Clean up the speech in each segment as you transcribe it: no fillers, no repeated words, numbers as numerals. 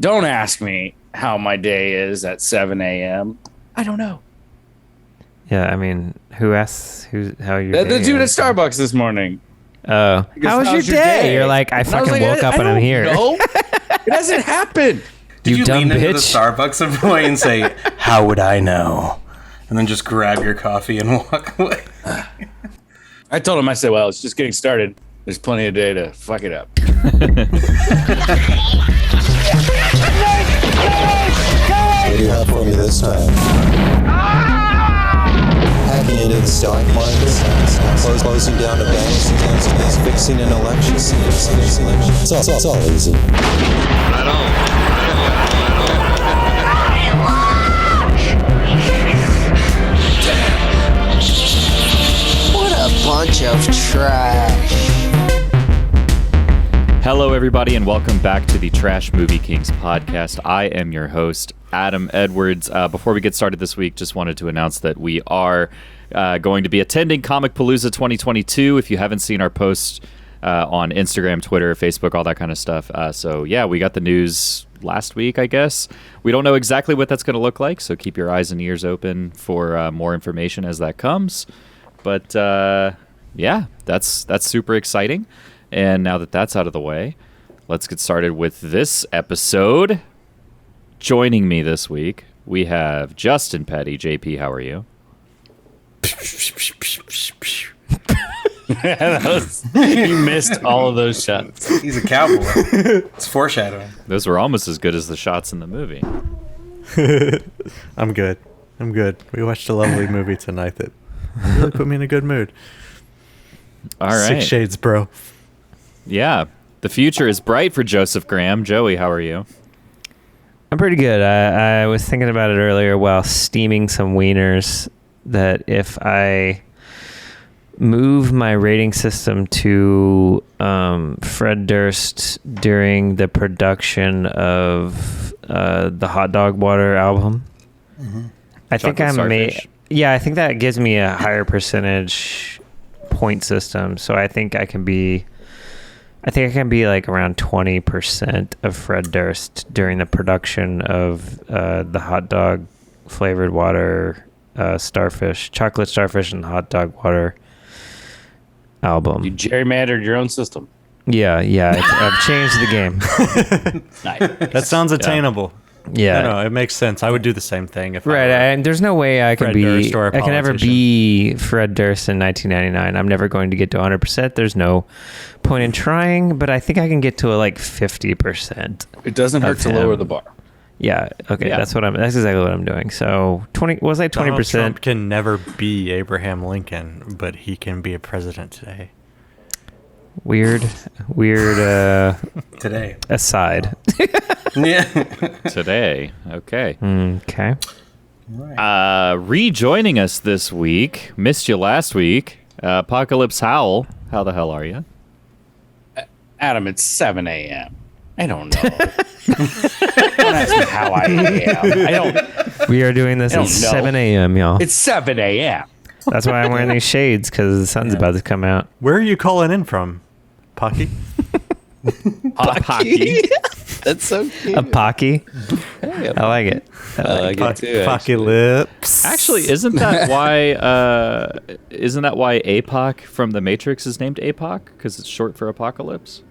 Don't ask me how my day is at 7 a.m. I don't know. Yeah, I mean, who asks how your The day dude at is? Starbucks this morning. Oh, how was your day? You're like, I fucking woke up and I'm here. No, it hasn't happened. Did you dumb lean into the bitch. Starbucks employee and say, "How would I know?" And then just grab your coffee and walk away? I told him, I said, well, it's just getting started. There's plenty of day to fuck it up. What do you have for me this time? Hacking into the stock market, closing down a bank, fixing an election. It's all easy. What a bunch of trash. Hello, everybody, and welcome back to the Trash Movie Kings podcast. I am your host, Adam Edwards. Before we get started this week, just wanted to announce that we are going to be attending Comic Palooza 2022. If you haven't seen our posts on Instagram, Twitter, Facebook, all that kind of stuff. So, yeah, we got the news last week, I guess. We don't know exactly what that's going to look like, so keep your eyes and ears open for more information as that comes. But, yeah, that's super exciting. And now that that's out of the way, let's get started with this episode. Joining me this week, we have Justin Petty. JP, how are you? You missed all of those shots. He's a cowboy. It's foreshadowing. Those were almost as good as the shots in the movie. I'm good. We watched a lovely movie tonight that really put me in a good mood. All right. 6 Shades, bro. Yeah. The future is bright for Joseph Graham. Joey, how are you? I'm pretty good. I was thinking about it earlier while steaming some wieners that if I move my rating system to Fred Durst during the production of the Hot Dog Water album, I think I Starfish. I think that gives me a higher percentage point system. So I think I can be like around 20% of Fred Durst during the production of the hot dog flavored water starfish, chocolate starfish and hot dog water album. You gerrymandered your own system. Yeah, I've changed the game. Nice. That sounds attainable. Yeah. No, it makes sense. I would do the same thing if Right, and there's no way I can Fred be. Durst or a I can never politician. be Fred Durst in 1999. I'm never going to get to 100%. There's no point in trying, but I think I can get to like 50%. It doesn't hurt to him. lower the bar. Yeah. Okay. Yeah. That's exactly what I'm doing. So 20. Was I 20%? Donald Trump can never be Abraham Lincoln, but he can be a president today. Weird. Today. Aside. Yeah. Today. Okay. Okay. Rejoining us this week. Missed you last week. Apocalypse Howl. How the hell are you? Adam, it's 7 a.m. I don't know. Don't ask me how I am. I don't. We are doing this I at don't know. 7 a.m. y'all. It's 7 a.m. That's why I'm wearing these shades because the sun's about to come out. Where are you calling in from, Pocky? Pocky. That's so cute. A pocky. I like it. I like it too. Pocky lips. Actually, isn't that why APOC from The Matrix is named APOC? Because it's short for apocalypse?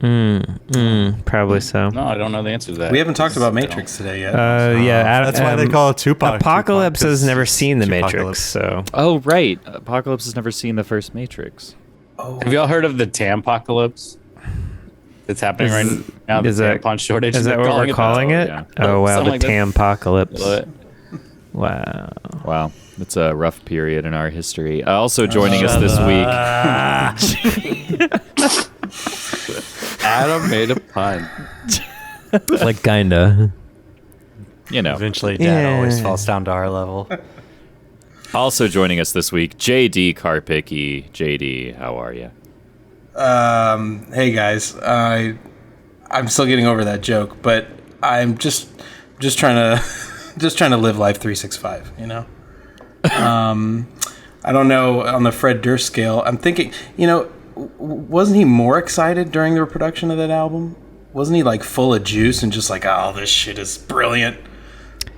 Probably so. No, I don't know the answer to that. We haven't talked about Matrix today yet. That's why they call it Tupac. Apocalypse Tupac, 'cause has never seen The Tupacalypse. Matrix, so Oh, right. Apocalypse has never seen the first Matrix. Have y'all heard of the Tampocalypse? That's happening right now. The is that- tampon shortage. is that they're what we're calling it? yeah. Oh wow, Something the like that. Tampocalypse. Wow. Wow. It's a rough period in our history. Also joining us this week. Adam made a pun. Like kinda. You know. Eventually, Dad always Yeah. falls down to our level. Also joining us this week, JD Karpicki. JD, how are you? Hey guys, I'm still getting over that joke, but I'm just trying to live life 365. You know. I don't know on the Fred Durst scale. I'm thinking, wasn't he more excited during the production of that album? wasn't he like full of juice and just like, oh, this shit is brilliant?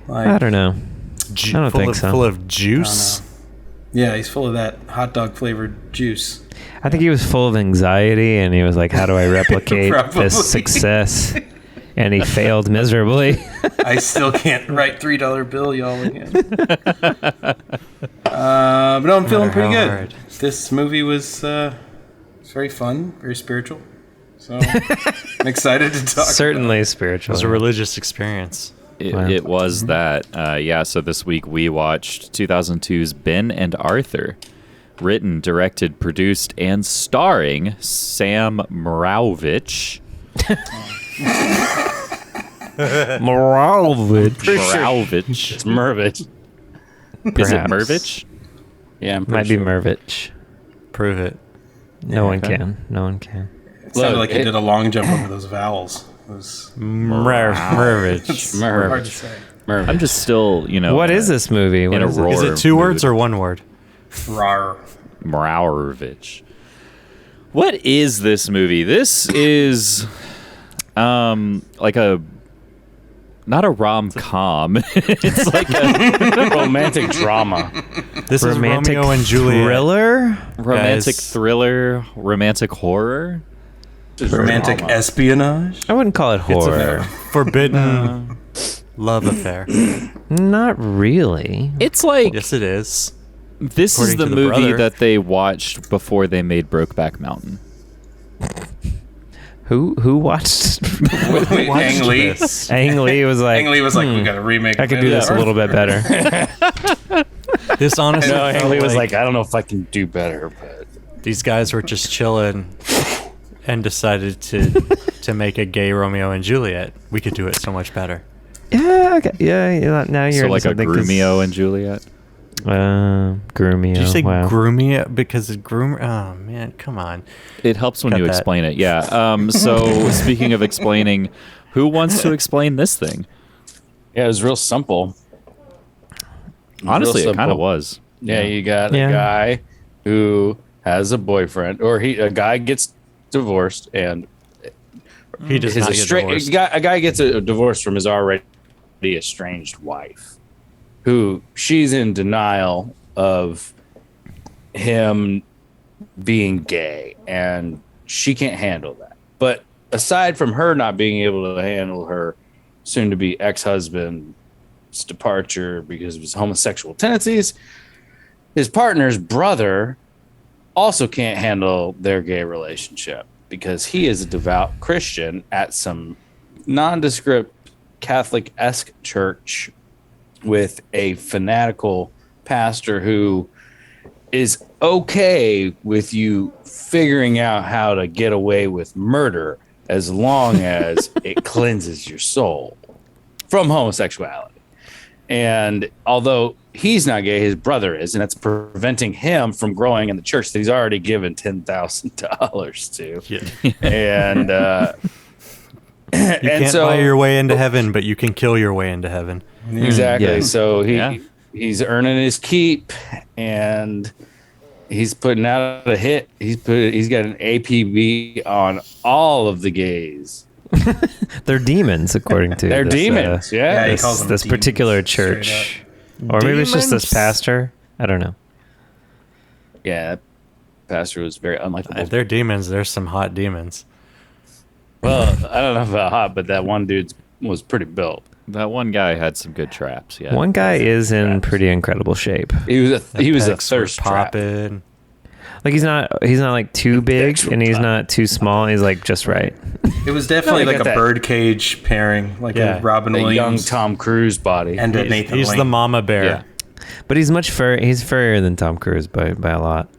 Like, I don't know. I don't think so. Full of juice. Yeah, he's full of that hot dog flavored juice. I think he was full of anxiety, and he was like, "How do I replicate Probably. this success?" And he failed miserably. I still can't write $3 bill, y'all, again. But no, I'm feeling pretty good. Hard. This movie was very fun, very spiritual. So I'm excited to talk. Certainly It spiritual. was a religious experience. It was that. So this week we watched 2002's Ben and Arthur, written, directed, produced, and starring Sam Moravich. Moravich. Moravich. It's Mervich. Is it Perhaps. Mervich? Yeah, I'm Might pretty be sure. Mervich. Prove it. No one okay. can. No one can. It sounded Look, like he did a long jump over those vowels. It was Mervich. hard to say. Mervich. I'm just still, What is this movie? What in a is it? roar. Is it 2 words or 1 word? Rar. Moravich. What is this movie? This is like a not a rom-com. It's like a romantic drama. This Romantic is Romeo and Juliet. thriller? romantic Guys. thriller, romantic horror. Romantic Drama. espionage. I wouldn't call it horror. Forbidden love affair. Not really. It's like Yes, it is. this is according the to the movie brother. that they watched before they made Brokeback Mountain. Who watched? Wait, Ang Lee. This. Ang Lee was like, Ang Lee was like, we got to remake. I could do this a little bit better. This honestly No, felt Haley was like, I don't know if I can do better, but these guys were just chilling and decided to make a gay Romeo and Juliet. We could do it so much better. Yeah, okay. Yeah, now you're So into like a something 'cause- Grumio and Juliet. Grumio. Did you say wow. Grumia? Because Grum. Oh man, come on. It helps when Cut you that. explain it. Yeah. So speaking of explaining, who wants to explain this thing? yeah, it was real simple. Honestly, Real it kind of simple. was. Yeah, you got Yeah. a guy who has a boyfriend, or a guy gets divorced, and He does his not get divorced. a guy gets a divorce from his already estranged wife, who she's in denial of him being gay, and she can't handle that. But aside from her not being able to handle her soon-to-be ex-husband's departure because of his homosexual tendencies, his partner's brother also can't handle their gay relationship because he is a devout Christian at some nondescript Catholic-esque church with a fanatical pastor who is okay with you figuring out how to get away with murder as long as it cleanses your soul from homosexuality. And although he's not gay, his brother is, and that's preventing him from growing in the church that he's already given $10,000 to. Yeah. And You can't buy your way into heaven, but you can kill your way into heaven. exactly. Yeah. So Yeah. he's earning his keep, and he's putting out a hit. He's got an APB on all of the gays. They're demons, according to They're this, demons. Yeah, he This- calls them this demons, particular straight church, or maybe it's just this Demons? pastor. I don't know. yeah. That pastor was very unlikable. If they're demons, there's some hot demons. Well, I don't know about hot, but that one dude was pretty built. That one guy had some good traps. Yeah. One guy is in pretty incredible shape. He was a Pecs were thirst trap. popping. Like he's not like too big, Actual and he's top. not too small. He's like just right. It was definitely No, you like got a that. birdcage pairing, like Yeah. a Robin A young Williams Tom Cruise body. and a Nathan He's Lane. the mama bear. Yeah. But he's he's furrier than Tom Cruise by a lot.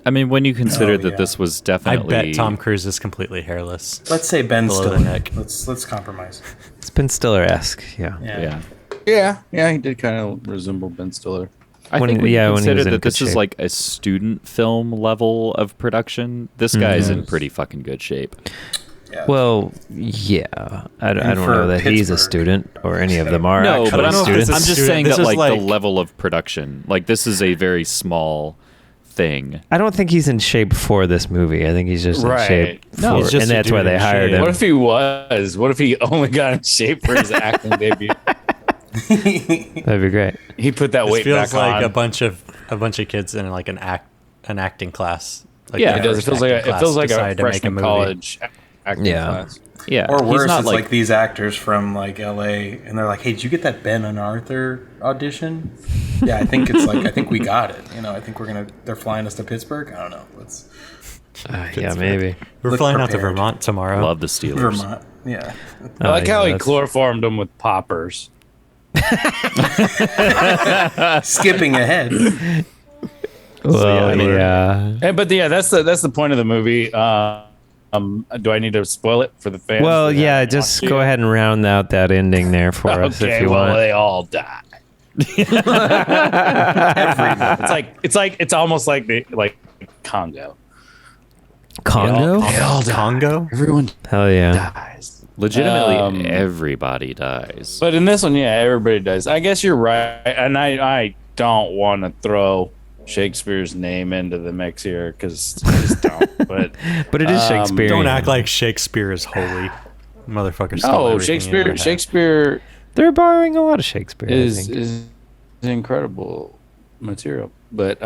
I mean, when you consider Oh, that yeah. this was I definitely bet Tom Cruise is completely hairless. Let's say Ben Below the Stiller. neck. Let's compromise. It's Ben Stiller-esque, yeah. Yeah. Yeah, he did kind of resemble Ben Stiller. I When- think when yeah, you when he consider was in that good this is shape. like a student film level of production, this guy's in pretty fucking good shape. Yeah. Well, yeah. I don't for know that he's a Pittsburgh. student, or any of them are. No, actually but I'm know if it's students. a just student. saying This that is like like- the level of production, like this is a very small thing. I don't think he's in shape for this movie. I think he's just Right. in shape for, No, he's just and a that's why dude they in hired shape. him. What if he was? What if he only got in shape for his acting debut? That'd be great. He put that This weight feels back like on. a bunch of kids in like an acting class. Like Yeah, their It does. It first feels like acting it feels class like a decided to make freshman movie. college acting Yeah. class. Yeah, Or he's worse, not it's like these actors from like LA, and they're like, "Hey, did you get that Ben and Arthur audition?" Yeah, I think we got it. I think they're flying us to Pittsburgh. I don't know. Let's Yeah, maybe. We're Look flying out to prepared. Vermont tomorrow. love the Steelers. Vermont. Yeah. I like how he that's- chloroformed them with poppers. Skipping ahead. Well, yeah. But yeah, that's the point of the movie. Do I need to spoil it for the fans? Well, that yeah. haven't just watched go it? ahead and round out that ending there for us Okay, if you well, want. they all die. It's almost like Congo. Congo? They all die. Congo? Everyone Hell yeah. dies. Legitimately, everybody dies. But in this one, yeah, everybody dies. I guess you're right, and I don't want to throw Shakespeare's name into the mix here because I just don't. But it is Shakespeare. Don't act like Shakespeare is holy. Motherfucker stole no, everything you ever had. Shakespeare They're borrowing a lot of Shakespeare. I is think. incredible material, but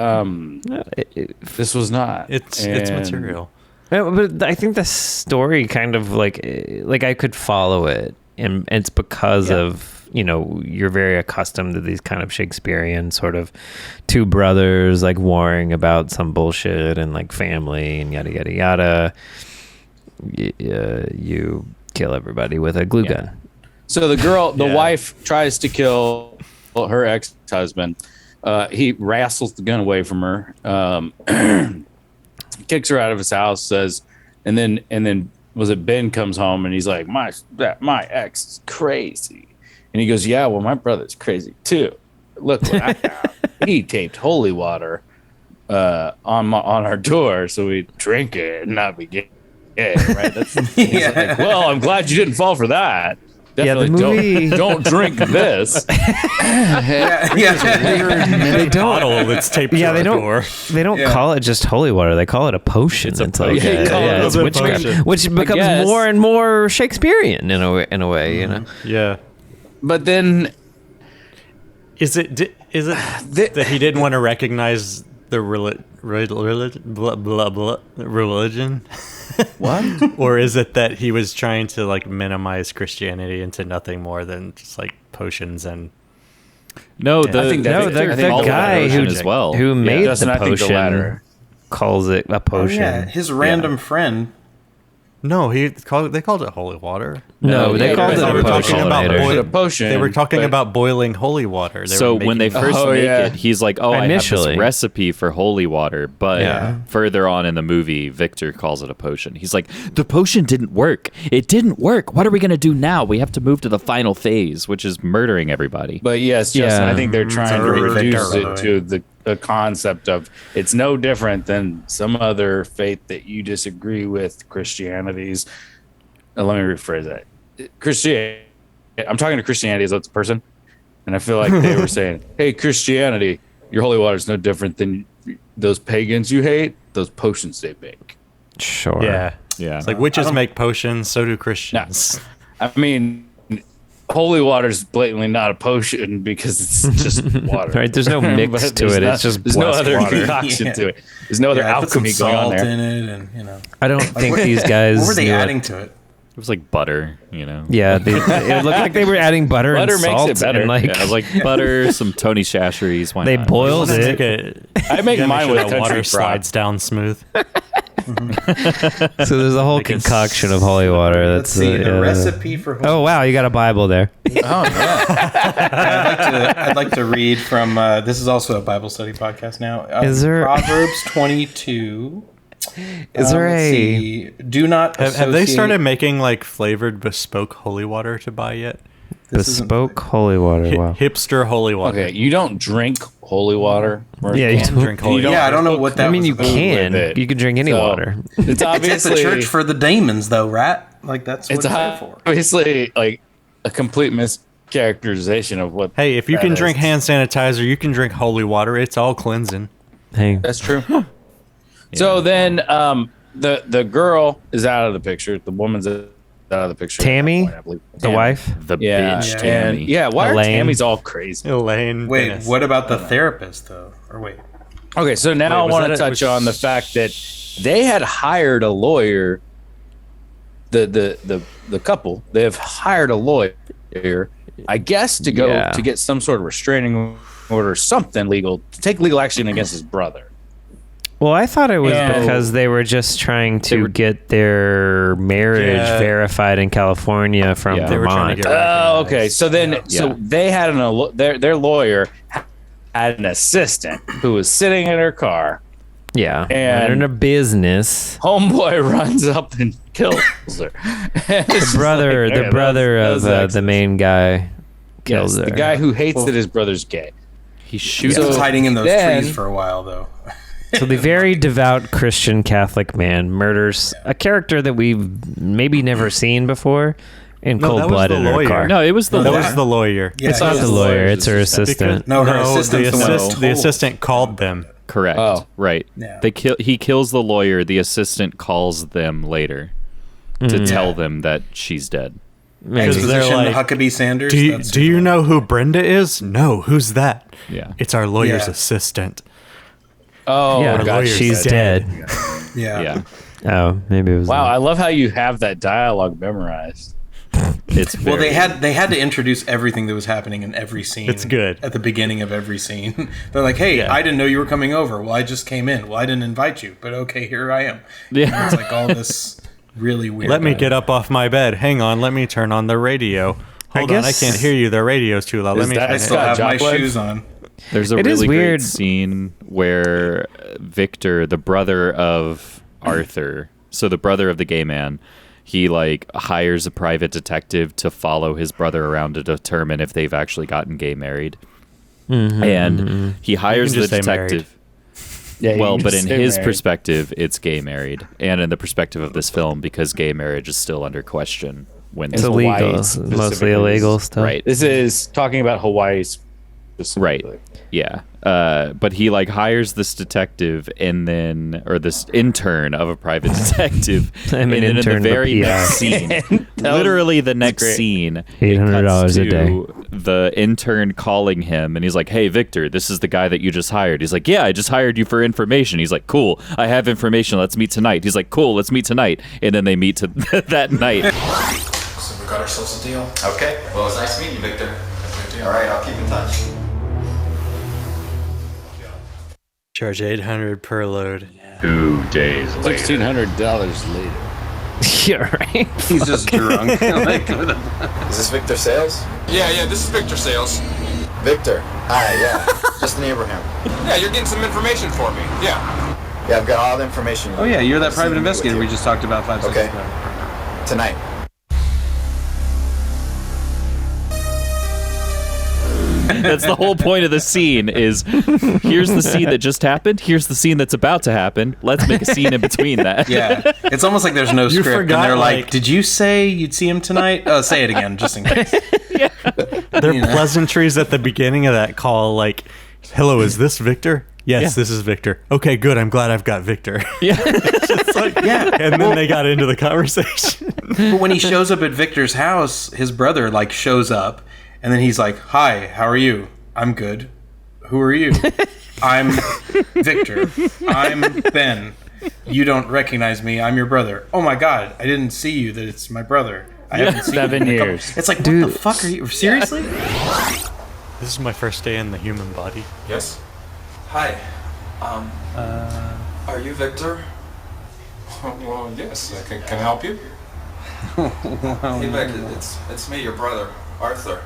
this was not. It's And material. Yeah, but I think the story kind of like I could follow it, and it's because of you're very accustomed to these kind of Shakespearean sort of two brothers like warring about some bullshit and like family and yada yada yada. You kill everybody with a glue gun. So the wife tries to kill her ex-husband. He wrestles the gun away from her, kicks her out of his house, says, and then was it Ben comes home and he's like, my ex is crazy. And he goes, yeah, well, my brother's crazy too. Look what I found. He taped holy water on our door so we drink it and not be gay. Right? He's like, well, I'm glad you didn't fall for that. Definitely the movie- don't drink this. They don't. Bottle that's taped to Yeah, our they don't. door. They don't call it just holy water. They call it a potion. It's, like potion. Yeah, they call it a it's potion. which becomes guess. more and more Shakespearean in a way. Yeah. But then Is it that he didn't want to recognize the religion? what? Or is it that he was trying to like minimize Christianity into nothing more than just like potions and No, I think that- No, I the think all guy of who those as well. who made Justin, the I think the potion latter. calls it a Oh, potion. yeah, his random friend. no, they called it holy water. No, they Yeah, called they it a were talking potion about later. Boil- a potion, They were talking but- about boiling holy water. So were when they making- first Oh, make yeah. it, he's like, "Oh, I have Initially. this recipe for holy water." But Yeah. further on in the movie, Victor calls it a potion. He's like, "The potion didn't work. It didn't work. What are we gonna do now? We have to move to the final phase, which is murdering everybody." But yes, Justin, Yeah. I think they're trying to Victor, reduce by the it to the concept of it's no different than some other faith that you disagree with. Christianity's. Let me rephrase that. Christianity. I'm talking to Christianity as a person, and I feel like they were saying, "Hey, Christianity, your holy water is no different than those pagans you hate. Those potions they make." Sure. yeah, Yeah. it's like witches make potions, so do Christians. I mean, holy water is blatantly not a potion because it's just water. Right, there's no mix But to there's it, not- it's just there's no blessed other water. concoction Yeah. to it. There's no other Yeah, put some alchemy going on salt there. in it, and I don't think these guys. What were they knew adding it. to it? It was like butter, you know. Yeah, it looked like they were adding butter, Butter and makes salt it better. and like Yeah, it was like butter, some Tony Chachere's. Why they not? boiled Make it. it I make gotta mine sure with that country water fried. slides down smooth. So there's a whole Like it's- concoction of holy water. Let's That's see the yeah. recipe for. Oh wow, you got a Bible there. Oh yeah. I'd like to read from. This is also a Bible study podcast now. Is there- Proverbs 22? Is there let's a see. Do not Have they associate- started making like flavored bespoke holy water to buy yet? This isn't- bespoke holy water? Wow. Hipster holy water. Okay, you don't drink holy water. Yeah, you Can't don't- drink holy don't- Yeah, I don't know what that. I mean, was you about. can. with it. You can drink any So, water. It's It's obviously a church for the demons, though, rat. Like that's what it's it's there for. obviously like a complete mischaracterization of what. Hey, if you that can is. drink hand sanitizer, you can drink holy water. It's all cleansing. Hey, That's true. So then the girl is out of the picture. The woman's out of the picture. Tammy, At that point, I believe. the Tammy. wife. The Yeah. bitch And Tammy. yeah, why Elaine. are Tammy's all crazy? Elaine. Wait, Dennis. what about the therapist though? Or wait, Okay, so now Wait, I was want that to a- touch was- on the fact that they had hired a lawyer. The couple, they have hired a lawyer, I guess, to go Yeah. to get some sort of restraining order, something legal, to take legal action against his brother. Well, I thought it was And- because they were just trying to were- get their marriage Yeah. verified in California from Yeah. They were trying Vermont. to get Oh, recognized. okay. So then, Yeah. so they had their lawyer had an assistant who was sitting in her car. Yeah, And- in a business. Homeboy runs up and kills her. The brother, the brother of the main guy, kills her. the guy who hates that his brother's gay. He he shoots. So was hiding in those then- trees for a while though. So the very devout Christian Catholic man murders a character that we've maybe never seen before in No, cold that was blood the in her lawyer. car. No, it was the That lawyer. was the lawyer. Yeah, It's not he the was- lawyer; it's her lawyer's assistant. No, her the assistant's the one who the told assistant called them. Correct. Oh. Right. Yeah. He kills the lawyer. The assistant calls them later to tell them that she's dead. Maybe. Because they're Exposition like, Huckabee Sanders. Do you, that's do who you the- know who Brenda is? No, who's that? Yeah. It's our lawyer's Yeah. assistant. Oh, Yeah, God, lawyer's she's dead. dead. Yeah. Yeah. Oh, maybe it was. Wow, I love how you have that dialogue memorized. It's Well, very, they had to introduce everything that was happening in every scene. It's good. At the beginning of every scene. They're like, "Hey, Yeah. I didn't know you were coming over. Well, I just came in. Well, I didn't invite you, but okay, here I am." Yeah. It's like all this really weird. Let me get up off my bed. Hang on, let me turn on the radio. Hold on, I guess- can't hear you. The radio's too loud. Let Is me that- turn I it still Scott have my Joplin? shoes on. There's a It is really weird. great scene where Victor, the brother of Arthur, so the brother of the gay man, he like hires a private detective to follow his brother around to determine if they've actually gotten gay married. And he hires the just say married. detective. Yeah, you Well, can but in say his married. perspective, it's gay married, and in the perspective of this film, because gay marriage is still under question when it's Hawaii illegal. It's specifically mostly is- illegal stuff. right. This is talking about Hawaii Right. specifically. Yeah. But he like hires this detective and then, or this intern of a private detective. I'm an and then intern in of the a very PI. next scene, literally the next great. scene, it $800 cuts a day. to the intern calling him and he's like, "Hey, Victor, this is the guy that you just hired." He's like, "Yeah, I just hired you for information." He's like, "Cool. I have information. Let's meet tonight." He's like, "Cool. Let's meet tonight." And then they meet to that night. So we got ourselves a deal. Okay. Well, it was nice meeting you, Victor. All right, I'll keep in touch. Charge 800 per load. 2 days later. $1,600 later. Yeah, right. He's just drunk. Like, Is this Victor Sales? Yeah, this is Victor Sales. Victor. Hi, yeah. Justin Abraham. Yeah, you're getting some information for me. Yeah. Yeah, I've got all the information. oh yeah, you're that Just private leave me with investigator you. we just talked about 5 Okay. seconds ago. Tonight. That's the whole point of the scene is here's the scene that just happened, here's the scene that's about to happen. Let's make a scene in between that. Yeah, it's almost like there's no script, and forgot, they're like, like- "Did you say you'd see him tonight?" Oh, say it again, just in case. Their pleasantries at the beginning of that call, like, "Hello, is this Victor?" Yes, Yeah. this is Victor. Okay, good. I'm glad I've got Victor. Yeah. It's like, Yeah. and then they got into the conversation. But when he shows up at Victor's house, his brother like shows up, and then he's like, "Hi, how are you? I'm good. Who are you? I'm Victor. I'm Ben. You don't recognize me. I'm your brother. Oh my God, I didn't see you. That it's my brother. I haven't seen 7 you in a couple-" years. It's like, what Dude. the fuck are you? Seriously? This is my first day in the human body. Yes. Hi. Are you Victor? Well, yes. Can I help you? Hey, Victor, it's me, your brother, Arthur.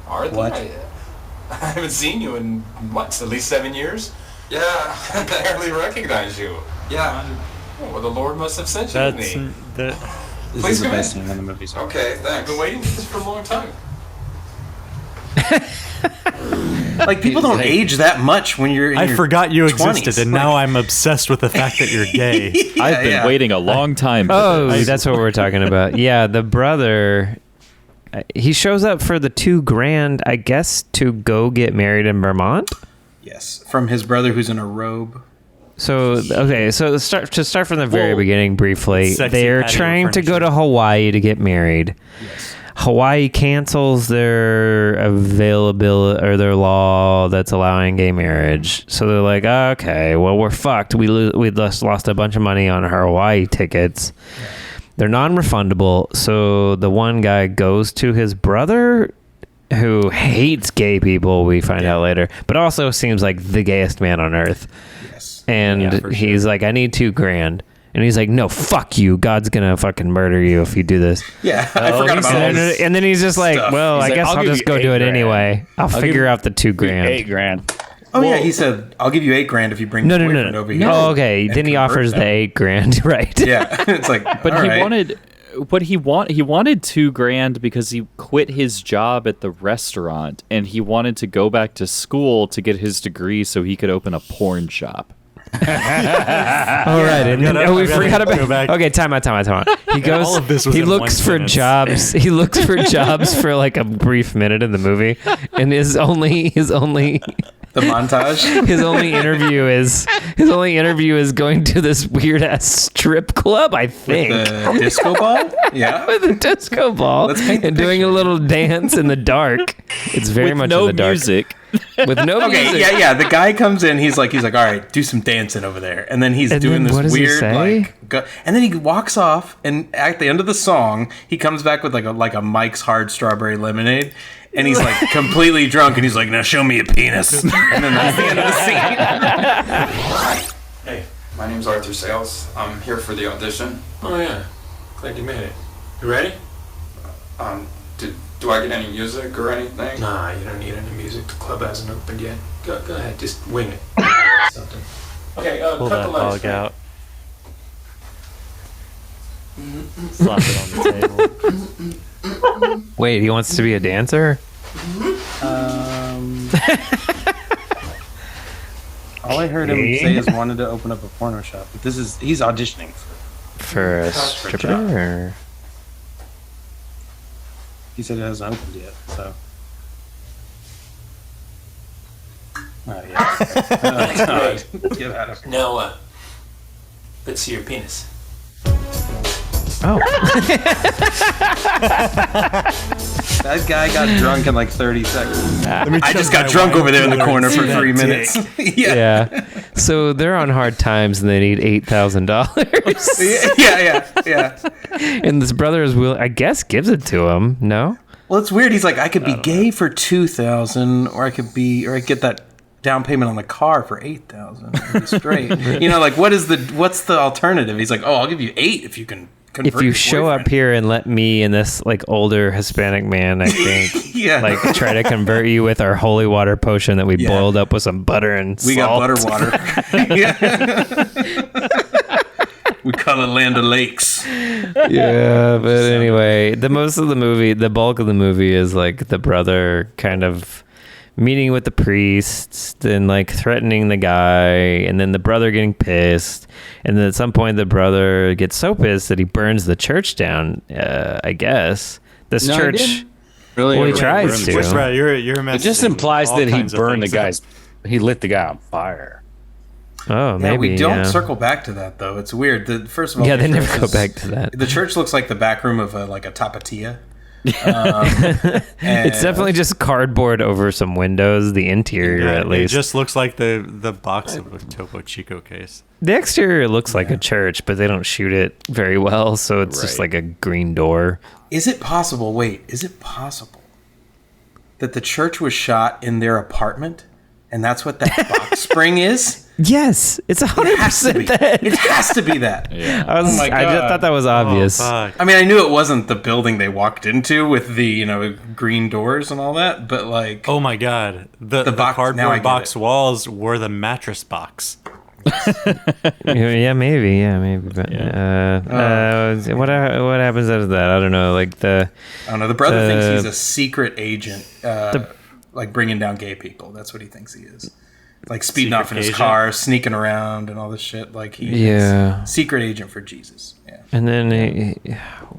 Arthur? What? I haven't seen you in, what, at least 7 years? Yeah. I barely recognize you. Yeah. Oh, well, the Lord must have sent you to That's me. that. Please come in. scene in the movie. So. Okay, I've thanks. been waiting for this for a long time. Like people don't age that much when you're. In I your forgot you 20s. existed, and now I'm obsessed with the fact that you're gay. I've been waiting a long time for Oh, this. that's what we're talking about. Yeah, the brother. He shows up for the $2,000, I guess, to go get married in Vermont. Yes, from his brother who's in a robe. So okay, so to start from the very beginning briefly, Sexy they're patio trying to go furniture. to Hawaii to get married. Yes. Hawaii cancels their availability or their law that's allowing gay marriage. So they're like, okay, well, we're fucked. We just lost a bunch of money on our Hawaii tickets. They're non-refundable. So the one guy goes to his brother, who hates gay people, we find out later, but also seems like the gayest man on earth. Yes. And he's like, I need $2,000. And he's like, no, fuck you. God's going to fucking murder you if you do this. Yeah, I forgot about all this. And then he's just like, stuff. well, He's I like, guess I'll I'll give just you go do it $8,000. anyway. I'll figure out the $2,000. $8,000. Oh yeah, he said, "I'll give you $8,000 if you bring No, your no, boyfriend no. over here." Oh, okay. and Then he convert offers them. the $8,000, right? Yeah, it's like, But all he right. wanted $2,000 because he quit his job at the restaurant and he wanted to go back to school to get his degree so he could open a porn shop. All right, and then gotta- we I gotta forgot go about. back. Okay, time out. He goes. All of this was He in looks 1 for sentence. jobs. He looks for jobs for like a brief minute in the movie, and his only the montage. his only interview is going to this weird ass strip club, I think. The disco ball. Yeah. With a disco ball Let's paint the and doing a little dance in the dark. It's very With much no in the dark. music. With no Okay, music. yeah. The guy comes in. He's like, all right, do some dancing over there, and then he's And doing then what this does he weird say? and then he walks off, and at the end of the song, he comes back with like a Mike's Hard Strawberry Lemonade, and he's like completely drunk, and he's like, now show me a penis, and then that's the end of the scene. Hey, my name's Arthur Sales. I'm here for the audition. Oh yeah, glad you made it. You ready? Do I get any music or anything? Nah, you don't need any music. The club hasn't opened yet. Go ahead, just wing it. Something. Okay, Pull cut that the lights. dog out. Slap it on the table. Wait, he wants to be a dancer? All I heard him say is wanted to open up a porno shop, but he's auditioning For a stripper? Or? He said it hasn't opened yet, so. Oh, yeah. Oh, God. Get out of here. Now, let's see your penis. Oh. That guy got drunk in like 30 seconds. I just got my drunk wine over there in the cooler corner and for see 3 that minutes. dick. Yeah. So they're on hard times and they need $8,000. Yeah. And this brother is I guess gives it to him. No? Well, it's weird. He's like, I could be gay for $2,000, or I get that down payment on the car for $8,000. Straight. Like what's the alternative? He's like, oh, I'll give you $8,000 if you can. If you show up here and let me and this like older Hispanic man, I think, Yeah. try to convert you with our holy water potion that we boiled up with some butter and We salt. got butter water. We call it Land of Lakes. Yeah, but anyway, the bulk of the movie is like the brother kind of meeting with the priests, then like threatening the guy, and then the brother getting pissed, and then at some point the brother gets so pissed that he burns the church down. I guess this No, he church. didn't. Really? Well, he Really tries burned to. the church. Right, you're It just messing implies all that he kinds of burned the things guy's. He lit the guy on fire. Oh, Yeah, maybe. we don't yeah. circle back to that though. It's weird. First of all, Yeah, the they never church go is- back to that. The church looks like the back room of like a tapatia. It's definitely just cardboard over some windows. The interior, Yeah, at least. It just looks like the box of a Topo Chico case. The exterior looks like a church, but they don't shoot it very well, so it's just like a green door. Is it possible? Wait, is it possible that the church was shot in their apartment, and that's what that box spring is? Yes, it's 100% that. It has to be that. Yeah. I just thought that was obvious. Fuck. I mean, I knew it wasn't the building they walked into with the green doors and all that, but like, Oh my god. The box- now I cardboard get box it. walls were the mattress box. Yeah, maybe. But what happens after that? I don't know. Like I don't know. The brother thinks Uh, he's a secret agent, like bringing down gay people. That's what he thinks he is. Like speeding Secret off in his agent? car, sneaking around, and all this shit. Like Yeah. secret agent for Jesus. Yeah. and then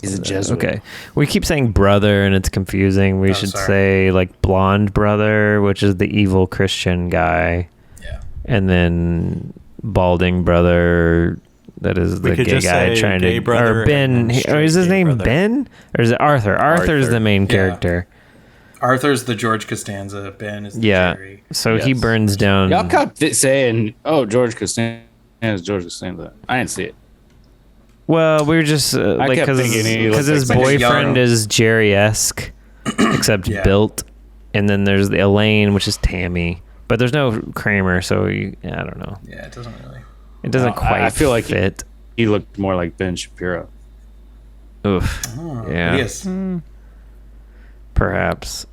He's a Jesuit. Okay, we keep saying brother, and it's confusing. We should sorry. say like blonde brother, which is the evil Christian guy. and then balding brother. That is We the could gay just guy say trying gay to, brother or Ben. and Or is his straight gay name brother. Ben, or is it Arthur? Arthur's the main Yeah. character. Arthur's the George Costanza. Ben is the Yeah. Jerry. So he Yes. burns down. Y'all kept saying, "Oh, George Costanza is George Costanza." I didn't see it. Well, we were just like kept thinking he because looked his like a boyfriend young- is Jerry-esque, except Yeah. built, and then there's the Elaine, which is Tammy, but there's no Kramer, so I don't know. Yeah, it doesn't really. It doesn't No, quite. I feel like fit. He looked more like Ben Shapiro. Oof. Yeah. Yes. Perhaps.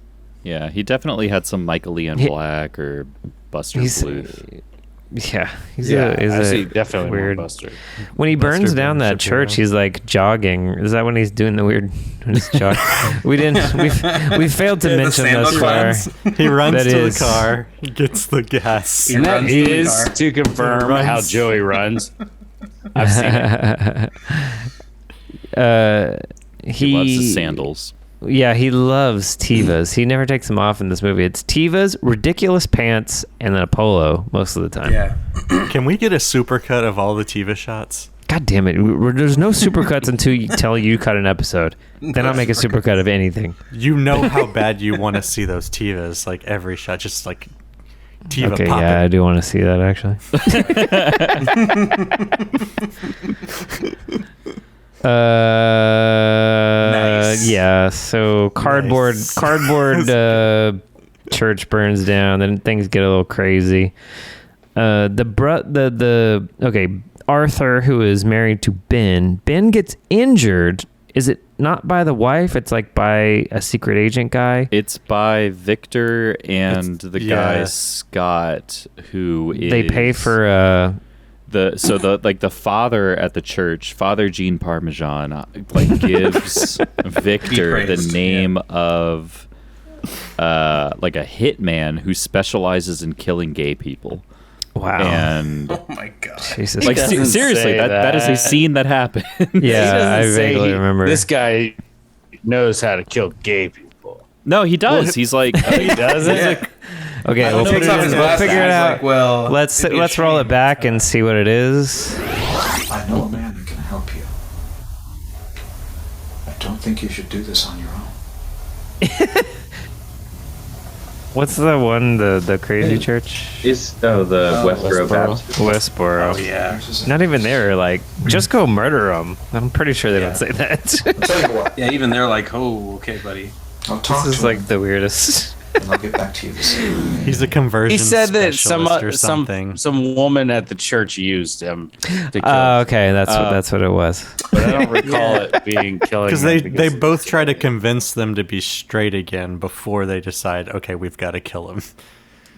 Yeah, he definitely had some Michael Leon He- Black or Buster He's Bluth. yeah. He's Yeah, a, he's I a see definitely weird. more Buster. When he burns Buster down Ben that Shapiro. church, he's like jogging. Is that when he's doing the weird? When he's jogging? We didn't. We failed to The mention sandal thus far. cleanse. He runs That to is- the car, gets the gas. He And that runs to the is car. to confirm Runs. how Joey runs. I've seen it. He loves his sandals. Yeah, he loves Tevas. He never takes them off in this movie. It's Tevas, ridiculous pants, and then a polo most of the time. Yeah. Can we get a supercut of all the Tiva shots? God damn it. There's no supercuts until you cut an episode. Then I'll make a supercut of anything. You know how bad you want to see those Tivas, like every shot, just like Tiva Okay, popping. yeah, I do want to see that actually. Nice. Yeah. So cardboard church burns down. Then things get a little crazy. Okay, Arthur, who is married to Ben. Ben gets injured. Is it not by the wife? It's like by a secret agent guy. It's by Victor and the guy yeah. Scott, who is They pay for the father at the church, Father Gene Parmesan, like gives Victor the praised, name of like a hitman who specializes in killing gay people. wow. And Oh my god. Jesus. like doesn't seriously, say that is a that. scene that happened. Yeah, I He doesn't say vaguely remember. This guy knows how to kill gay people. No, he does. He's like He doesn't. Yeah. Okay, He we'll takes off his we'll glasses, figure it he's out. like, well, let's it'd be a roll it shame. back and see what it is. I know a man who can help you. I don't think you should do this on your own. What's the one, the crazy church? the Westboro Baptist. Westboro. Oh yeah. Not even there. Like, just go murder them. I'm pretty sure they don't say that. I'll tell you what. Yeah, even they're like, oh, okay, buddy. I'll talk This to is like him, the weirdest. and I'll get back to you this evening. He's a conversion He said that specialist or something. some woman at the church used him to kill. Okay, that's what it was. But I don't recall it being killing. Because him they both try to convince them to be straight again before they decide, okay, we've got to kill him.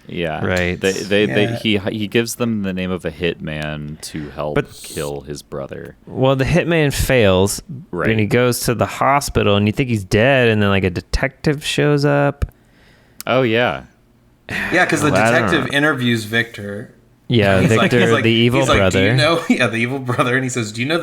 yeah, Right. He gives them the name of a hitman to help But- kill his brother. Well, the hitman fails, Right. and he goes to the hospital, and you think he's dead, and then like a detective shows up. Oh yeah. Yeah, because the Well, I don't detective know. interviews Victor. Yeah, He's like- Victor, he's like- the evil he's like, brother. Do you know? Yeah, the evil brother, and he says, "Do you know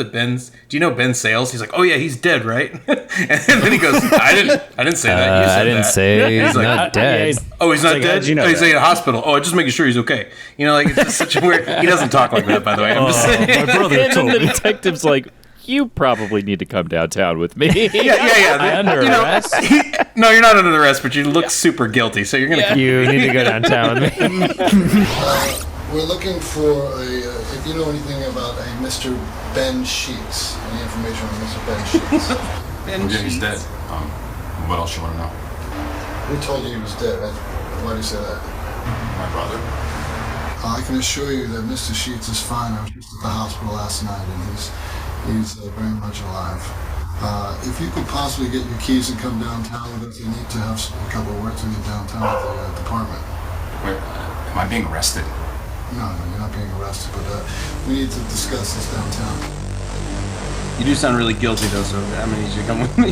Ben Sales?" He's like, "Oh yeah, he's dead, right?" And then he goes, "I didn't say that. You said I didn't that." say He's he's like, not dead. "Oh, he's not like, dead. how'd you know oh, he's that? in a hospital. Oh, just making sure he's okay." You know, like it's just such a weird. He doesn't talk like that, by the way. I'm just saying. My brother And told then the me. detective's like, "You probably need to come downtown with me." Yeah. Under You know, arrest? no, you're not under arrest, but you look super guilty, so you're gonna. You need to go downtown with me. We're looking for if you know anything about a Mr. Ben Sheets. Any information on Mr. Ben Sheets? Yeah, he's dead. What else you want to know? Who told you he was dead? Why do you say that? My brother. I can assure you that Mr. Sheets is fine. I was just at the hospital last night, and he's very much alive. If you could possibly get your keys and come downtown with us, I need to have a couple of words with you downtown at the department. Wait, am I being arrested? No, you're not being arrested, but we need to discuss this downtown. You do sound really guilty though, so I'm gonna need you to come with me.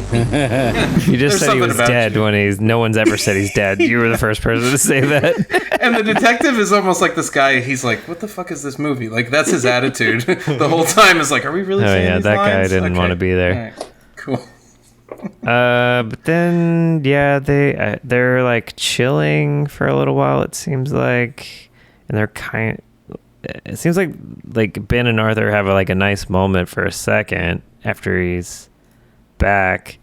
You just There's said he something was about dead you. when no one's ever said he's dead. You were the first person to say that. And the detective is almost like this guy. He's like, "What the fuck is this movie?" Like that's his attitude the whole time. Is like, "Are we really?" Oh saying yeah, these that guy lines? didn't Okay. want to be there. All right. Cool. But then yeah, they're like chilling for a little while. It seems like, and they're it seems like Ben and Arthur have like a nice moment for a second after he's back,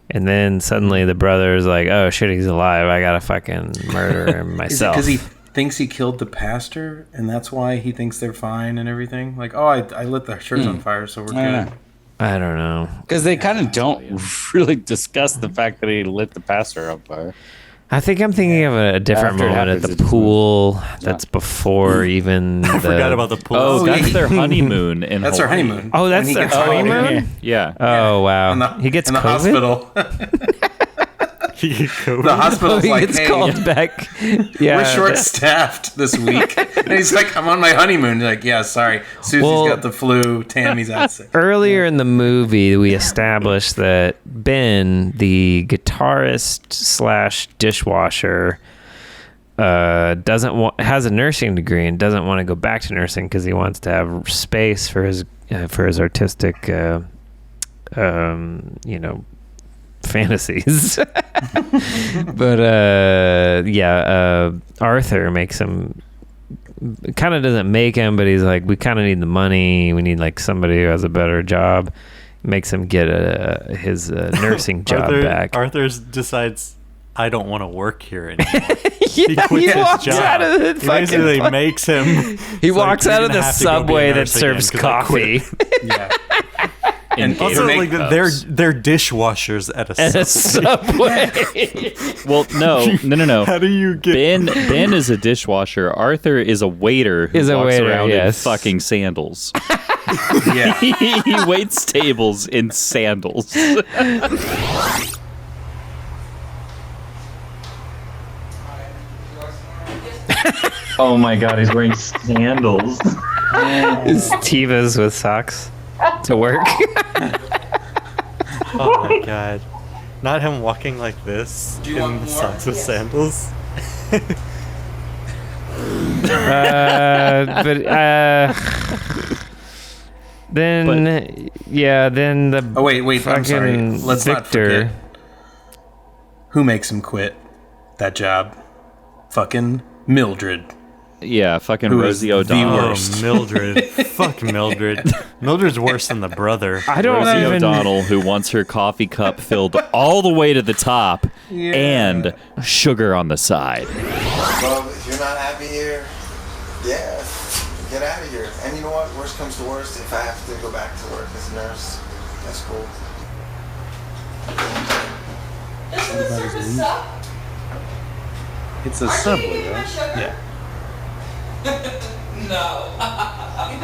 and then suddenly the brother's like, oh shit, he's alive, I gotta fucking murder him myself. Is it because he thinks he killed the pastor and that's why he thinks they're fine and everything? Like, oh, I lit the church on fire, so we're good. I don't know, because they kind of don't really discuss the fact that he lit the pastor on fire. I think I'm thinking of a different After it moment at happens, the it's pool that's before even I forgot about the pool. Oh, that's their honeymoon in That's their Hawaii. honeymoon. Oh, that's And he their gets fired. honeymoon? Yeah. Oh, wow. He gets in the COVID? hospital. COVID? The hospital's He like, gets hey, called back. Yeah, we're short-staffed this week. And he's like, I'm on my honeymoon. You're like, yeah, sorry. Susie's got the flu. Tammy's out sick. Earlier in the movie, we established that Ben, the guitarist / dishwasher, has a nursing degree and doesn't want to go back to nursing because he wants to have space for his artistic, fantasies. But Arthur makes him, kind of doesn't make him, but he's like, we kind of need the money, we need like somebody who has a better job. Makes him get his nursing job back. Arthur decides, I don't want to work here anymore. He walks job. out of the He basically fucking makes him. He walks like, out "You're of gonna the have to go be a subway that nurse again, serves 'cause I quit." coffee. Yeah. And Also, Gatorade like cups. they're dishwashers at a At a subway. subway. Well, no. How do you get Ben is a dishwasher. Arthur is a waiter who Is a walks waiter, around yes. in fucking sandals. Yeah. He waits tables in sandals. Oh my god, he's wearing sandals. His Tevas with socks to work. Oh my god. Not him walking like this in socks with sandals. Then the Oh, wait, I'm sorry. fucking Let's not Victor. forget. Who makes him quit that job? Fucking Mildred. Yeah, fucking Who is Rosie the O'Donnell. worst. Oh, Mildred. Fuck Mildred. Mildred's worse than the brother. I don't Rosie even. O'Donnell, who wants her coffee cup filled all the way to the top and sugar on the side. Well, if you're not happy here, yeah, get out of here. And you know what? Worst comes to worst, if I have to go back to work as a nurse, that's cool. Doesn't the service suck? It's a subway, right? Yeah. No. Oh,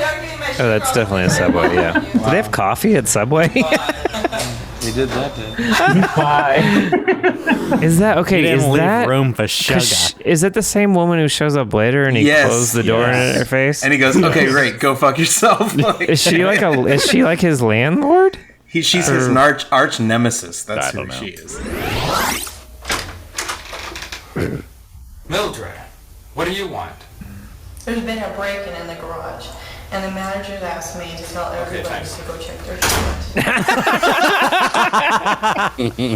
that's definitely a Subway. Yeah. Do they have coffee at Subway? They did that day. Is that okay? He didn't Is leave that room for 'cause sugar. Is that the same woman who shows up later and he Yes, closed the door in her face? And he goes, okay, great, go fuck yourself. Like, Is she like his landlord? she's his arch nemesis. That's who she is. Mildred, what do you want? There's been a break-in in the garage, and the manager asked me to tell everybody thanks. to go check their shit.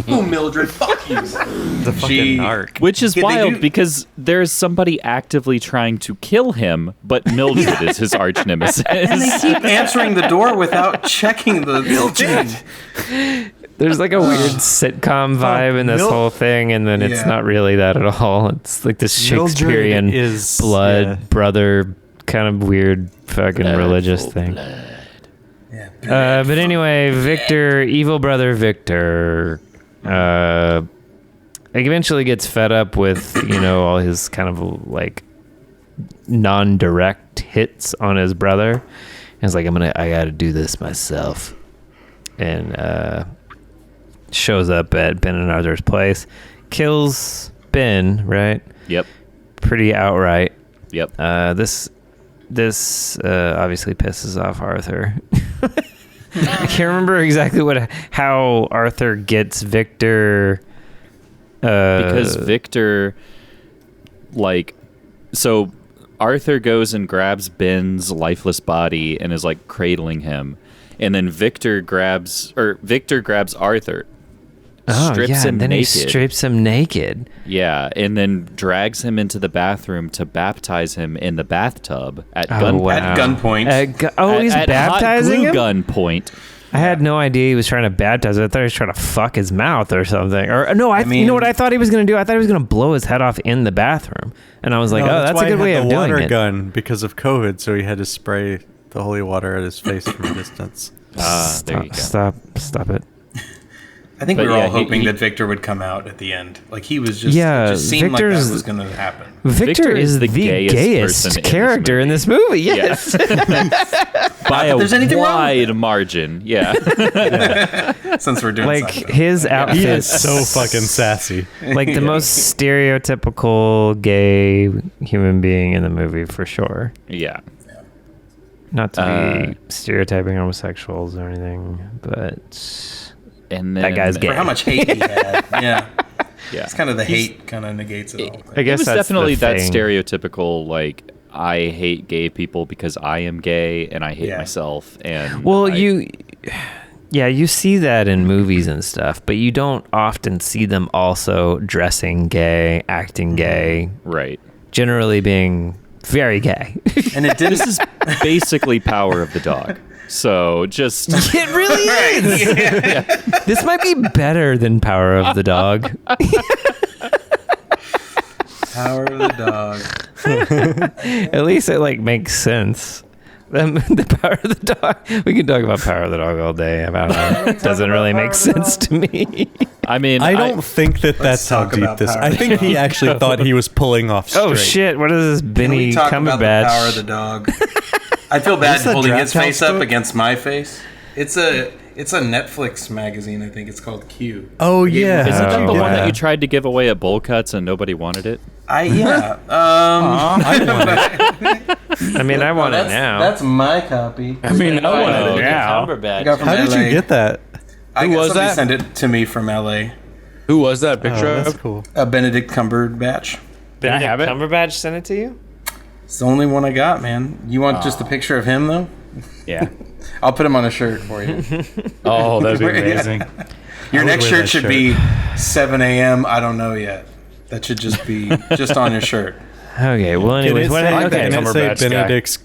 Oh, Mildred, fuck you. The fucking narc. Which is Did they wild do- because there's somebody actively trying to kill him, but Mildred is his arch nemesis. And they keep answering the door without checking the Mildred. There's like a weird sitcom vibe in this whole thing, and then it's Yeah. not really that at all. It's like this Shakespearean Mildred is- blood brother kind of weird fucking religious thing. But anyway, Victor, evil brother Victor, eventually gets fed up with all his kind of like non-direct hits on his brother, and he's like, I gotta do this myself, and shows up at Ben and Arthur's place, kills Ben, right? Yep. Pretty outright. Yep. This obviously pisses off Arthur. I can't remember exactly how Arthur gets Victor. Because Victor, so Arthur goes and grabs Ben's lifeless body and is like cradling him, and then Victor grabs Arthur. strips him then naked. he strips him naked. Yeah, and then drags him into the bathroom to baptize him in the bathtub at At gunpoint. He's at baptizing hot glue him? gun point. I had no idea he was trying to baptize him. I thought he was trying to fuck his mouth or something. Or no, you know what I thought he was going to do? I thought he was going to blow his head off in the bathroom. And I was like, No, that's a why good he way had of the doing water it. gun because of COVID, so he had to spray the holy water at his face from a distance. There you go. Stop it. I think But we were yeah, all hoping he- that Victor would come out at the end. Like he was just, Yeah, it just seemed like Victor's- that was going to happen. Victor is the gayest gayest person in this character in this movie. Yes. By that a there's anything wrong with wide margin. Yeah. Since we're doing Like Seinfeld. his outfit. He is so fucking sassy. Like the most stereotypical gay human being in the movie for sure. Yeah. Not to be stereotyping homosexuals or anything, but And then that guy's gay. For how much hate he had. Yeah. Yeah. It's kind of the hate kind of negates it all. I guess it was that's definitely the that thing. stereotypical, like, I hate gay people because I am gay and I hate Yeah. myself. And Well, I- you see that in movies and stuff, but you don't often see them also dressing gay, acting gay, right. generally being very gay. And it didn't. This is basically Power of the Dog. So just It really is. This might be better than Power of the Dog. Power of the Dog. At least it makes sense. The Power of the Dog. We can talk about Power of the Dog all day. About how it doesn't really make sense to me. I mean, I don't think that's how talk deep about this. Power I of the think he Dog. actually thought he was pulling off straight. Oh shit! What is this Can Benny we talk about the Power of the Cumberbatch? Dog? I feel bad this a holding Draft his face House up book? against my face. It's a Netflix magazine. I think it's called Q. Oh yeah. Isn't that the Oh, one that yeah. you tried to give away at Bowl Cuts and nobody wanted it? I want I mean, I want it now. That's my copy. I mean, I want it now. I got from How did LA. you get that? Who was somebody that? Sent it to me from LA. Who was that picture Oh, that's of? cool. Benedict Cumberbatch. Did I have it? Cumberbatch sent it to you? It's the only one I got, man. You want just a picture of him though? Yeah. I'll put him on a shirt for you. Oh, that'd be amazing. Your I would next wear shirt that should be 7 a.m. I don't know yet. That should just be just on your shirt. Okay. Well, anyways, Can what? it say, Okay. can it say Cumberbatch guy. Benedict's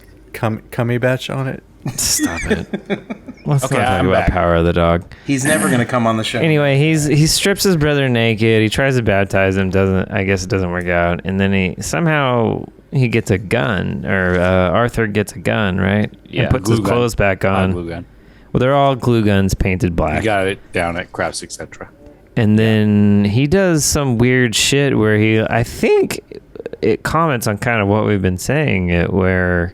cummy batch on it? Stop it. Let's Okay, not talk I'm about back. Power of the Dog. He's never gonna come on the show. Anyway, he strips his brother naked. He tries to baptize him. I guess it doesn't work out. And then he gets a gun, or Arthur gets a gun, right? Yeah, And puts glue his gun. clothes back on. Glue gun. Well, they're all glue guns painted black. You got it down at Crafts, etc. And then he does some weird shit where I think it comments on kind of what we've been saying, where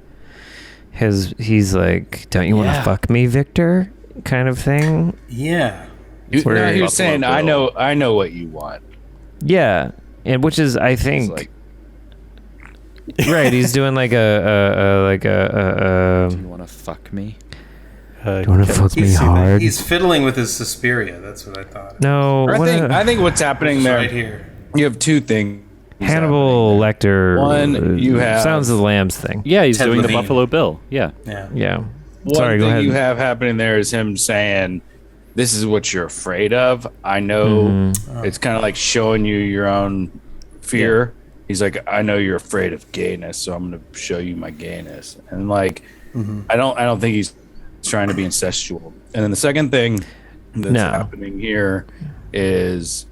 he's like, "Don't you want to fuck me, Victor?" kind of thing. Yeah. Where- No, he was saying, Buffalo I know what you want. Yeah, and which is, I think, like- right. He's doing like a Do you want to fuck me? you want to fuck me hard? He's fiddling with his Suspiria. That's what I thought. No, I think what's happening It's there. right here. You have two things. Hannibal Lecter. One, you have- Sounds of the Lambs thing. Yeah, he's Ted doing Levine. the Buffalo Bill. Yeah. Yeah. Yeah. One Sorry, go thing ahead. you have happening there is him saying, "This is what you're afraid of." I know Mm-hmm. it's kind of like showing you your own fear. He's like, "I know you're afraid of gayness, so I'm going to show you my gayness." And like, I don't think he's trying to be incestual. And then the second thing that's No. happening here is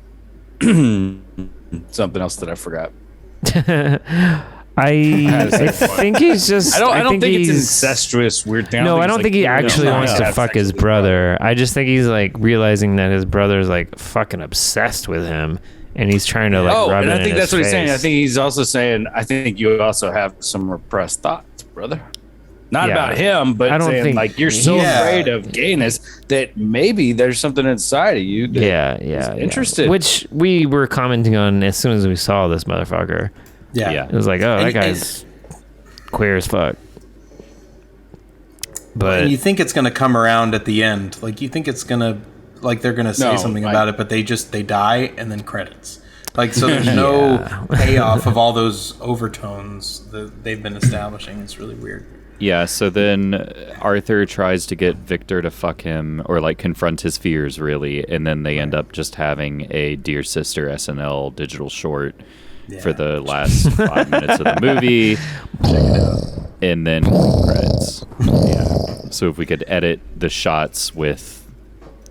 something else that I forgot. I think he's just. I don't think it's an he's- incestuous weird thing. No, I don't he's think like, he actually no, wants yeah, to have fuck sex his with his brother. I just think he's like realizing that his brother's like fucking obsessed with him, and he's trying to like rub and it I in think his that's what he's saying. I face. think he's also saying, I think you also have some repressed thoughts, brother. Not Yeah. about him, but I don't saying think- like you're so Yeah. afraid of gayness that maybe there's something inside of you that Yeah. interested. Which we were commenting on as soon as we saw this motherfucker. Yeah. It was like, oh, that And- guy's queer as fuck. But And you think it's gonna come around at the end. Like you think it's gonna like they're gonna say No, something I- about it, but they die and then credits. Like so there's no payoff of all those overtones that they've been establishing. It's really weird. Yeah, so then Arthur tries to get Victor to fuck him, or like confront his fears, really, and then they end up just having a Dear Sister SNL digital short for the last 5 minutes of the movie, and then credits. Yeah. So if we could edit the shots with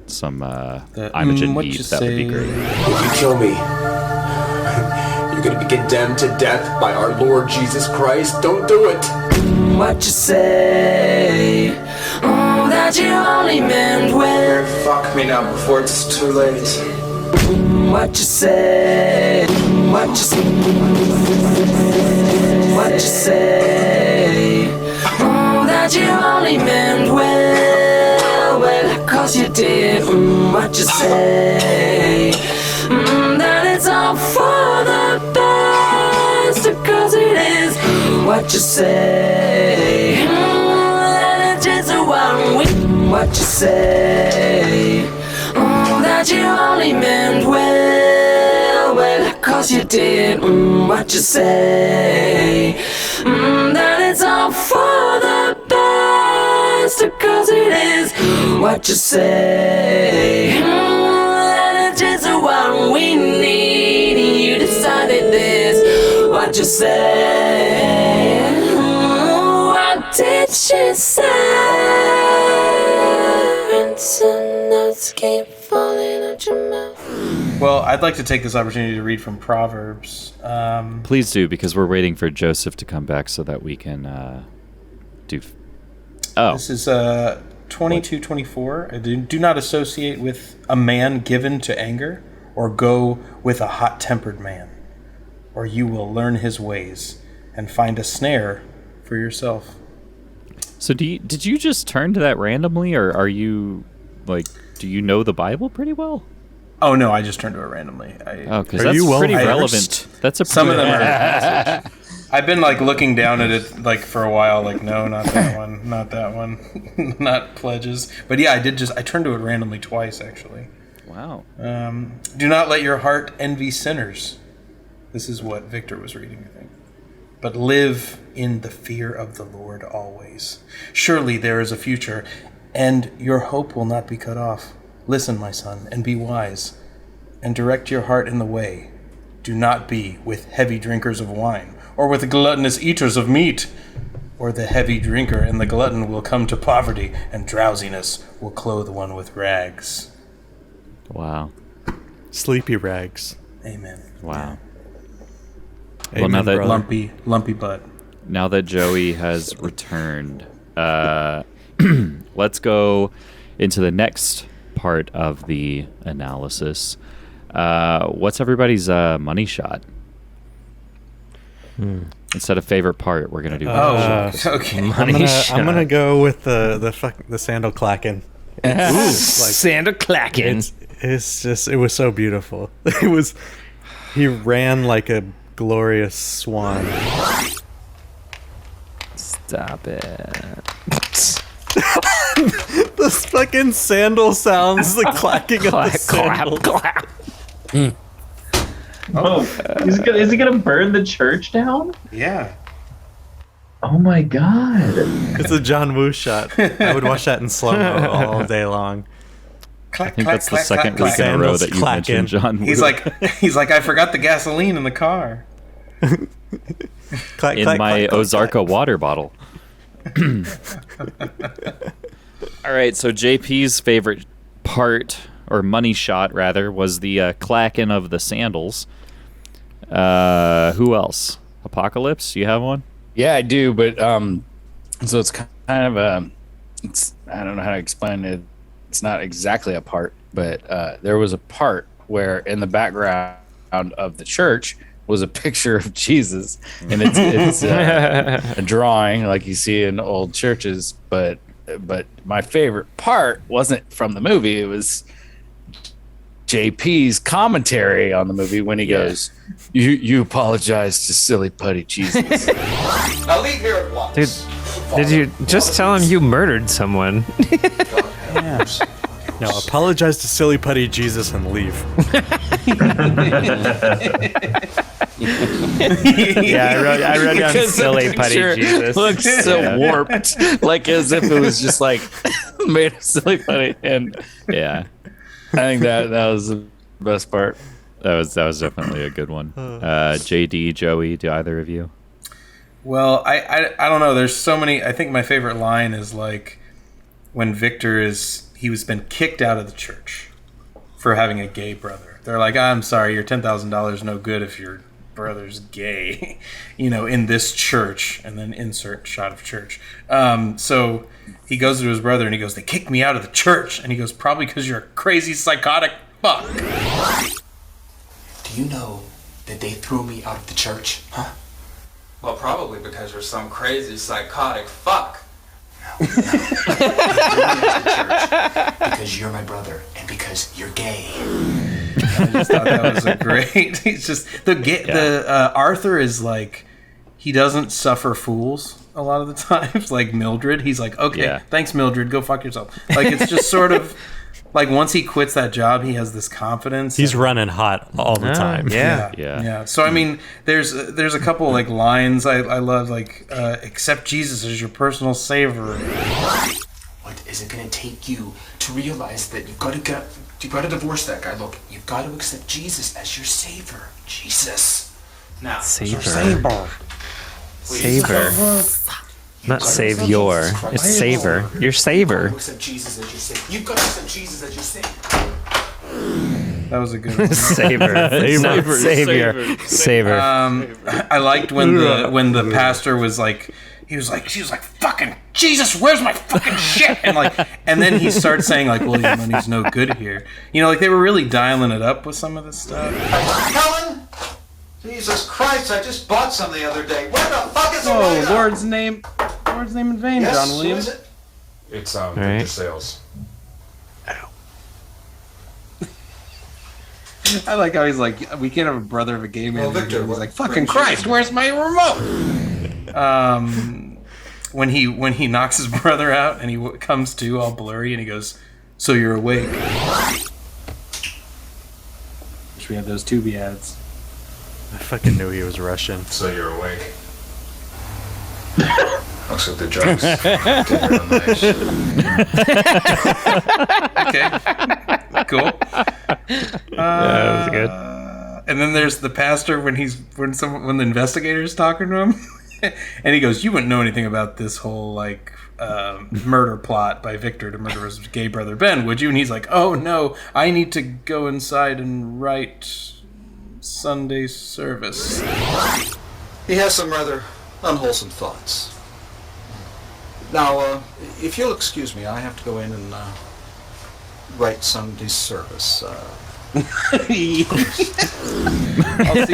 some Imogen Heap, that would be great. If you kill me, you're gonna be condemned to death by our Lord Jesus Christ. Don't do it. What you say? Oh, that you only meant when. Fuck me now before it's too late. What you say? What you say? What you say? Oh, that you only meant well, cause you did. What you say? That it's all for the best, cause it is. What you say? That it's just a one week. What you say? Oh, that you only meant well, cause you did. What you say? That it's all for the best, cause it is. What you say? That it's just what we need. You decided this. What you say? What did she say? Some notes keep falling out your mouth. Well, I'd like to take this opportunity to read from Proverbs. Please do, because we're waiting for Joseph to come back so that we can do. This is 22:24. Do not associate with a man given to anger, or go with a hot-tempered man, or you will learn his ways and find a snare for yourself. So did you just turn to that randomly, or are you like, do you know the Bible pretty well? Oh no, I just turned to it randomly. Because that's pretty relevant. That's a some of them are. I've been like looking down at it like for a while, like no, not that one, not that one, not pledges. But yeah, I turned to it randomly twice actually. Wow. Do not let your heart envy sinners. This is what Victor was reading, I think. But live in the fear of the Lord always. Surely there is a future, and your hope will not be cut off. Listen, my son, and be wise, and direct your heart in the way. Do not be with heavy drinkers of wine, or with gluttonous eaters of meat, or the heavy drinker and the glutton will come to poverty, and drowsiness will clothe one with rags. Wow. Sleepy rags. Amen. Wow. Amen, now that brother. lumpy butt. Now that Joey has returned, let's go into the next part of the analysis. What's everybody's money shot? Instead of favorite part, we're gonna do. Okay. I'm gonna go with the sandal clacking. Ooh, sandal clacking. It was so beautiful. He ran like a glorious swan. Stop it. This fucking sandal sounds, the clacking of the sandals. Clap. Oh, is he gonna burn the church down? Yeah. Oh my god. It's a John Woo shot. I would watch that in slow-mo all day long. I think that's the second week in a row that you mentioned John Woo. He's like, I forgot the gasoline in the car. In my Ozarka water bottle. All right, so JP's favorite part, or money shot rather, was the clacking of the sandals. Who else? Apocalypse, you have one? Yeah, I do, but so it's kind of I don't know how to explain it. It's not exactly a part, but there was a part where in the background of the church was a picture of Jesus, and it's a drawing like you see in old churches. But my favorite part wasn't from the movie; it was JP's commentary on the movie when he goes, "You apologize to silly putty Jesus." Now leave here at once. Dude, did you just tell him you murdered someone? Yeah. No, apologize to silly putty Jesus and leave. I wrote down Because the silly putty picture Jesus. looks so warped, like as if it was just like made of silly putty. And Yeah. I think that was the best part. That was definitely a good one. JD, Joey, do either of you? Well, I don't know. There's so many. I think my favorite line is like when Victor he was been kicked out of the church for having a gay brother. They're like, I'm sorry, your $10,000 no good if your brother's gay, in this church, and then insert shot of church. So he goes to his brother and he goes, they kicked me out of the church. And he goes, probably because you're a crazy psychotic fuck. Do you know that they threw me out of the church? Huh? Well, probably because you're some crazy psychotic fuck. Because you're my brother and because you're gay. I just thought that was a great. He's just Arthur is like, he doesn't suffer fools a lot of the times. Like Mildred, he's like, okay, thanks Mildred, go fuck yourself. Like it's just sort of like once he quits that job, he has this confidence. He's running hot all the time. Yeah. So I mean, there's a couple like lines I love, like accept Jesus as your personal savior. What is it gonna take you to realize that you've got to divorce that guy? Look, you've got to accept Jesus as your savior. Jesus. Now, Savior. Not savior. It's savor. You're savor. Accept Jesus as your savior. You've got to accept Jesus as your savior. That was a good one. Savor. Not savior. Savor. I liked when the pastor was like, she was like, fucking Jesus, where's my fucking shit? And then he starts saying like, well, your money's no good here. Like they were really dialing it up with some of this stuff. Helen? Jesus Christ, I just bought some the other day. Where the fuck is the write-up? Lord's name in vain, Yes, John who Williams. is it? It's Right. Victor Sales. I like how he's like, we can't have a brother of a gay man. Well, Victor, he's what like, fucking brings you Christ, here? where's my remote? When he knocks his brother out and he comes to all blurry and he goes, so you're awake. Wish we had those Tubi ads. I fucking knew he was Russian. So you're awake. Looks like the drugs did real nice. Okay. Cool. That was good. And then there's the pastor when the investigator's talking to him, and he goes, "You wouldn't know anything about this whole like murder plot by Victor to murder his gay brother Ben, would you?" And he's like, "Oh no, I need to go inside and write Sunday service." He has some rather unwholesome thoughts. Now, if you'll excuse me, I have to go in and write Sunday's service. I'll see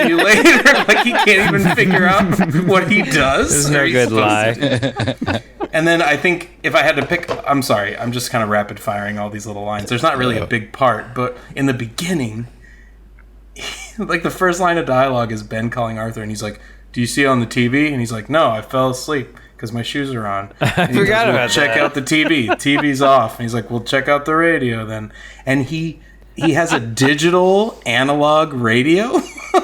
you later. Like he can't even figure out what he does. There's no good lie. And then I think if I had to pick, I'm sorry, I'm just kind of rapid firing all these little lines. There's not really a big part, but in the beginning, like the first line of dialogue is Ben calling Arthur, and he's like, "Do you see it on the TV?" And he's like, "No, I fell asleep because my shoes are on." I forgot about check that. out the TV. TV's off. And he's like, "Well, check out the radio then." And he has a digital analog radio.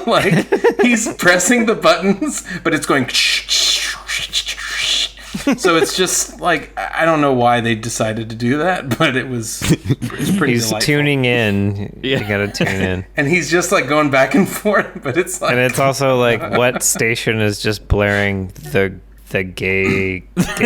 Like he's pressing the buttons, but it's going. So it's just like, I don't know why they decided to do that, but it's pretty He's delightful. tuning in. You gotta tune in. And he's just like going back and forth, but it's like, And it's also like, what station is just blaring the gay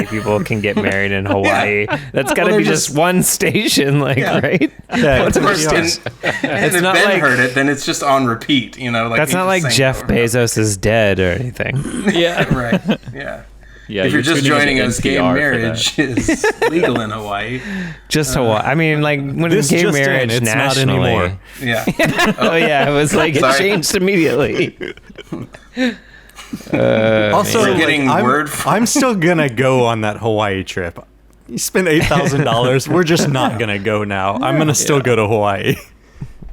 people can get married in Hawaii? That's got to Well, be they're just one station, like, right? What's It's and it's if not Ben like heard it, then it's just on repeat, Like that's he's not just like saying Jeff it over and Bezos is dead or anything. Yeah. right. Yeah. Yeah, If you're just tuning joining into us, gay NPR for marriage is legal in Hawaii. Just Hawaii. I mean, like when This gay just in, marriage it's not nationally. anymore. Yeah. Oh yeah, it was like it Sorry. changed immediately. Also, We're like, getting I'm, word from- I'm still gonna go on that Hawaii trip. You spent $8,000. We're just not gonna go now. I'm gonna still go to Hawaii.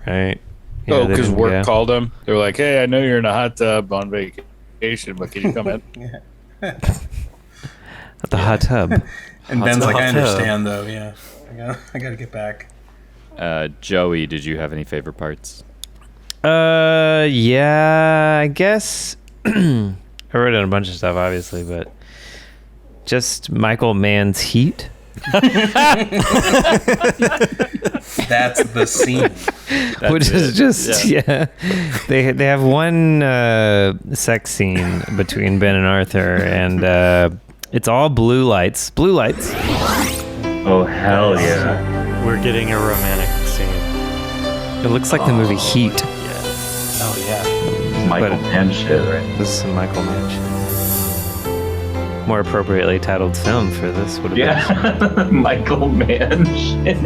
Right. Yeah, Oh, they because didn't work go. called him. They're like, "Hey, I know you're in a hot tub on vacation, but can you come in?" At the hot tub. And Ben's like, I hot tub. understand though. Yeah. I gotta get back. Joey, did you have any favorite parts? Yeah, I guess I wrote down a bunch of stuff, obviously, but just Michael Mann's Heat. That's the scene. Which is just They have one sex scene between Ben and Arthur, and it's all blue lights. Blue lights. Oh hell yeah! We're getting a romantic scene. It looks like the movie Heat. Oh yeah. Michael Mann shit, right? This is some Michael Mann shit. More appropriately titled film for this would have been Michael Mann shit.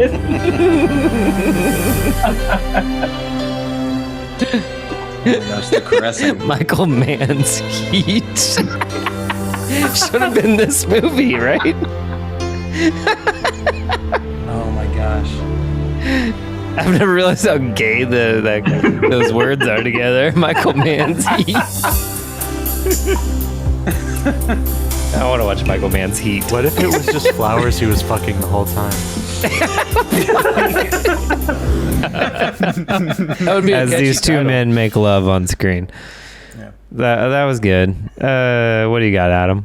Gosh, the caressing. Michael Mann's Heat. Should have been this movie, right? Oh my gosh. I've never realized how gay those words are together. Michael Mann's Heat. I want to watch Michael Mann's Heat. What if it was just flowers he was fucking the whole time? That would be as these two men make love on screen. Yeah. That was good. What do you got, Adam?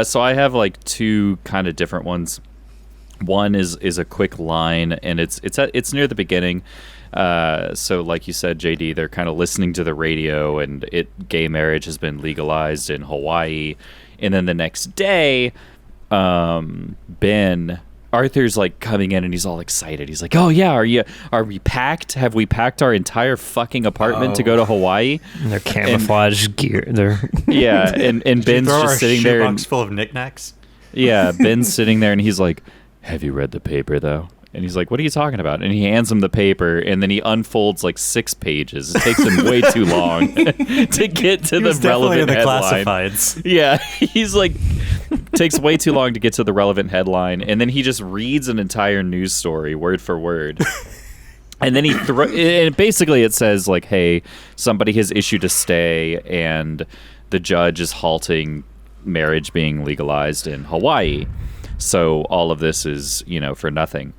So I have like two kind of different ones. One is a quick line, and it's near the beginning. So like you said, JD, they're kind of listening to the radio, and gay marriage has been legalized in Hawaii. And then the next day, Arthur's like coming in and he's all excited. He's like, "Oh yeah, are we packed? Have we packed our entire fucking apartment to go to Hawaii?" And their camouflage gear. Yeah, and Ben's just sitting there. Box full of knickknacks. Yeah, Ben's sitting there and he's like, "Have you read the paper though?" And he's like, "What are you talking about?" And he hands him the paper, and then he unfolds like 6 pages. It takes him way too long to get to the relevant headline. Classifieds. Yeah, he's like, takes way too long to get to the relevant headline, and then he just reads an entire news story word for word. And then and basically it says like, "Hey, somebody has issued a stay, and the judge is halting marriage being legalized in Hawaii. So all of this is, for nothing."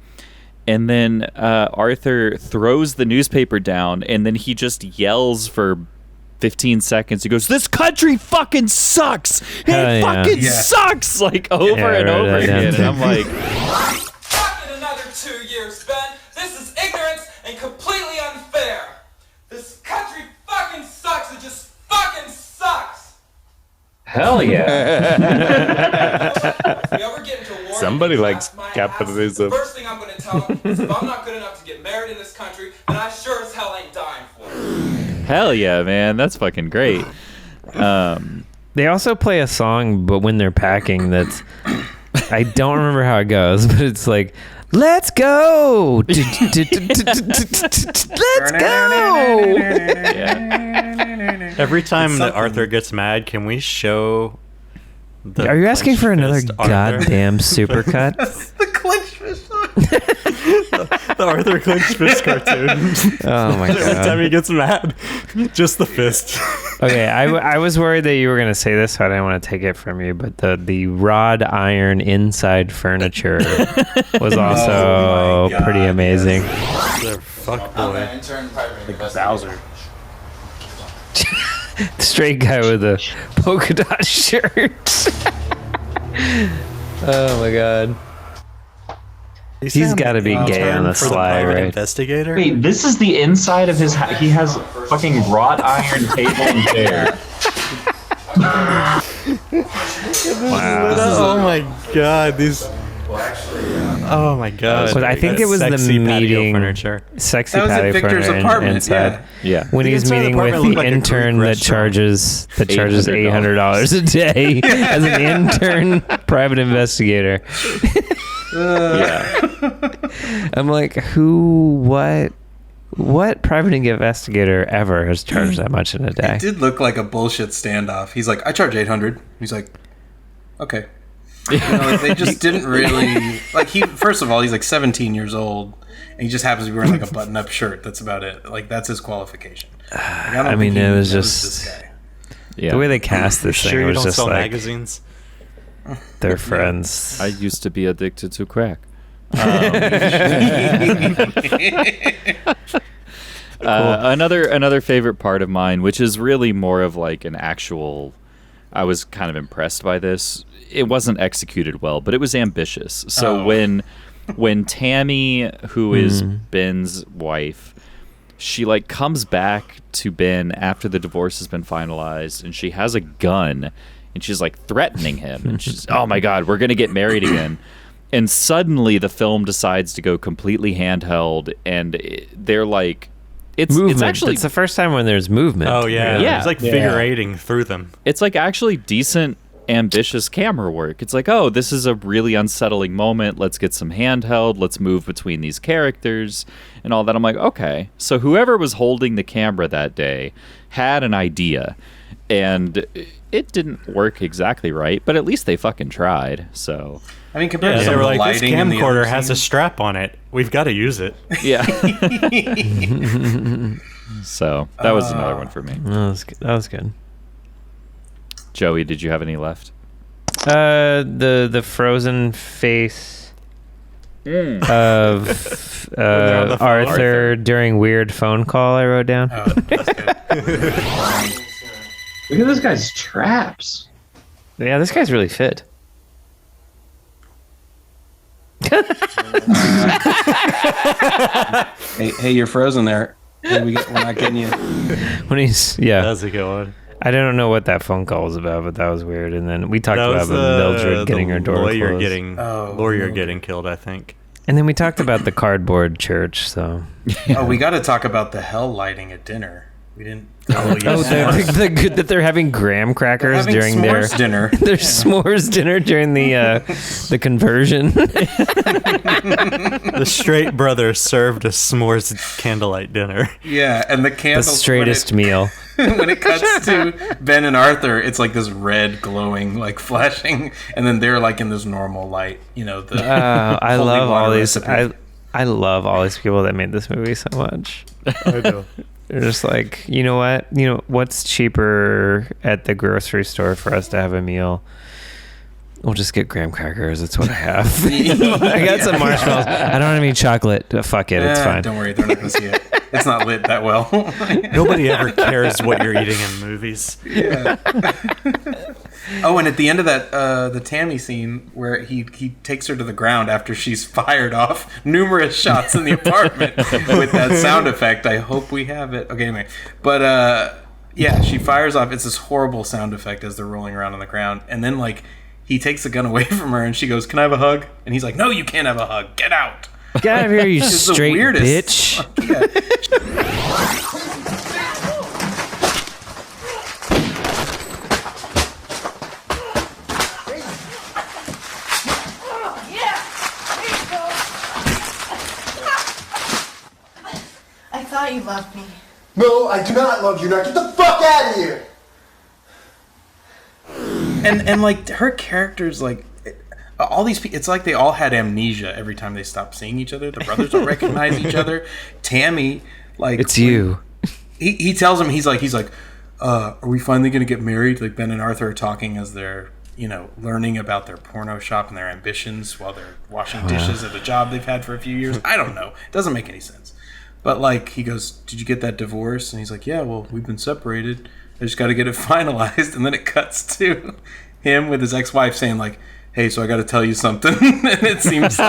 And then Arthur throws the newspaper down, and then he just yells for 15 seconds. He goes, "This country fucking sucks! It fucking sucks!" Like over and over again. And I'm like, Fuck in another 2 years, Ben. This is ignorance and completely unfair. This country fucking sucks. It just fucking sucks. Hell yeah. Somebody likes capitalism. First thing I'm going to tell him is if I'm not good enough to get married in this country, then I sure as hell ain't dying for it. hell yeah, man. That's fucking great. They also play a song, but when they're packing, that's I don't remember how it goes, but it's like, "Let's go, let's go." Every time that Arthur gets mad, can we show? Are you asking for another goddamn supercut? The clench fish. The Arthur clench fist cartoon. Oh my god! Every time he gets mad, just the fist. Okay, I was worried that you were gonna say this, so I didn't want to take it from you. But the wrought iron inside furniture was also pretty amazing. They're fuck boy. Like Bowser. Straight guy with a polka dot shirt. Oh my god. He's got to be gay on the sly, right? Investigator. Wait, this is the inside of his. He has fucking wrought iron table and chair. Wow. Oh my god, these. Oh my god. But I think it was the meeting. Furniture. Sexy That was at patio Victor's furniture apartment, inside. Yeah. When The he's inside of the meeting with apartment the looked like a intern Greek that charges $800 a day as an intern private investigator. Yeah. I'm like, what private investigator ever has charged that much in a day? It did look like a bullshit standoff. He's like, "I charge $800." He's like, "Okay." They just didn't really like. First of all, he's like 17 years old, and he just happens to be wearing like a button-up shirt. That's about it. Like that's his qualification. Like, I mean, it was just this guy. Yeah. the way they cast this thing Sure, you was don't just sell like magazines. they're friends. I used to be addicted to crack. Another favorite part of mine, which is really more of like an actual. I was kind of impressed by this. It wasn't executed well, but it was ambitious. So when Tammy, who is Ben's wife, she like comes back to Ben after the divorce has been finalized, and she has a gun, and she's like threatening him, and she's, oh my God, we're gonna get married again. And suddenly the film decides to go completely handheld, and they're like, it's actually it's the first time when there's movement. Oh yeah, it's like figure eighting through them. It's like actually decent, ambitious camera work. It's like, oh, this is a really unsettling moment. Let's get some handheld. Let's move between these characters and all that. I'm like, okay. So whoever was holding the camera that day had an idea, and it didn't work exactly right, but at least they fucking tried. So I mean, compared to they some were of the like, this lighting in the camcorder other has a scenes. strap on it. We've got to use it. Yeah. So that was another one for me. That was good. Joey, did you have any left? The frozen face of Arthur during weird phone call I wrote down. Look at this guy's traps. Yeah, this guy's really fit. Hey, you're frozen there. Hey, we're not getting you. When he's That's a good one. I don't know what that phone call was about, but that was weird. And then we talked about Mildred getting her door lawyer closed. getting killed, I think. And then we talked about the cardboard church. So We got to talk about the hell lighting at dinner. We didn't. that they're having graham crackers during s'mores dinner. Their s'mores dinner during the conversion. The Straight brothers served a s'mores candlelight dinner. Yeah, and the candles. The straightest meal. When it cuts to Ben and Arthur, it's like this red glowing, like flashing, and then they're like in this normal light. You know, the I holy love all water these. recipe. I love all these people that made this movie so much. I know. They're just like, you know what? What's cheaper at the grocery store for us to have a meal? We'll just get graham crackers. That's what I have. I got some marshmallows. I don't have any chocolate. Fuck it. It's fine. Don't worry. They're not going to see it. It's not lit that well. Nobody ever cares what you're eating in movies. Yeah. Oh, and at the end of that, the Tammy scene where he takes her to the ground after she's fired off numerous shots in the apartment with that sound effect. I hope we have it. Okay, anyway. But, yeah, she fires off. It's this horrible sound effect as they're rolling around on the ground. And then, like, he takes the gun away from her and she goes, "Can I have a hug?" And he's like, "No, you can't have a hug. Get out. Get out of here, you It's the straight weirdest. bitch." I thought you loved me. No, I do not love you. Now get the fuck out of here! And like her characters, like all these people, it's like they all had amnesia every time they stopped seeing each other. The brothers don't recognize each other. Tammy, like, it's you. He tells him, he's like, are we finally gonna get married? Like Ben and Arthur are talking as they're, learning about their porno shop and their ambitions while they're washing dishes at a job they've had for a few years. I don't know. It doesn't make any sense. But like he goes, "Did you get that divorce?" And he's like, "Yeah, well, we've been separated. I just got to get it finalized." And then it cuts to him with his ex-wife saying like, "Hey, so I got to tell you something." And it seems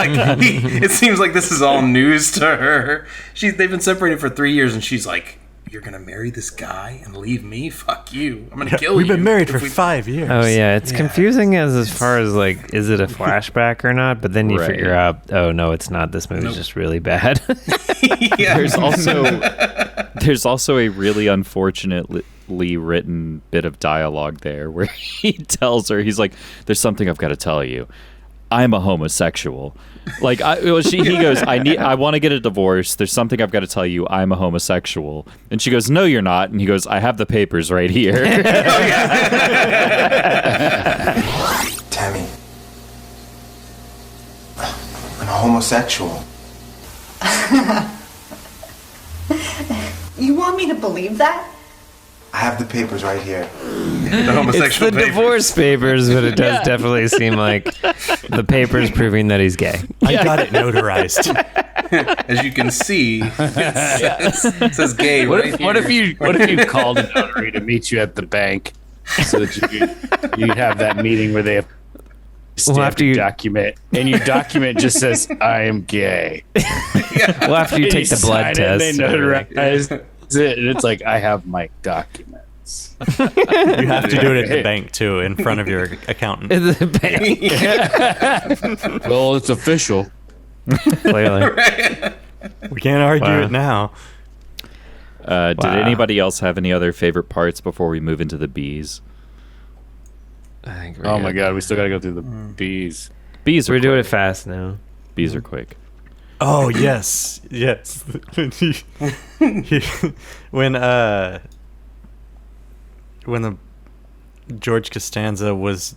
like this is all news to her. They've been separated for 3 years, and she's like, "You're gonna marry this guy and leave me? Fuck you! I'm gonna kill you." We've been married for 5 years. Oh yeah, it's confusing as far as like, is it a flashback or not? But then you figure out, oh no, it's not. This movie's just really bad. Yeah. There's also a really unfortunately written bit of dialogue there where he tells her, he's like, "There's something I've got to tell you. I'm a homosexual." Like, he goes, I want to get a divorce. There's something I've got to tell you. I'm a homosexual. And she goes, "No, you're not." And he goes, "I have the papers right here." Tammy, I'm a homosexual. You want me to believe that? I have the papers right here. The homosexual It's the papers. divorce papers, but it does definitely seem like the papers proving that he's gay. I got it notarized. As you can see, it says gay. What right if you called a notary to meet you at the bank so that you have that meeting where they have after you document, and your document just says I am gay. Well, after you take the blood test, they notarize it, and it's like I have my documents. You have to do it at the bank too, in front of your accountant. In the bank. Well, it's official. Clearly, we can't argue it now. Did anybody else have any other favorite parts before we move into the B's? I think Oh my god, we still gotta go through the B's. B's are We're doing quick. it fast now. B's are quick. Oh yes, yes. When the George Costanza was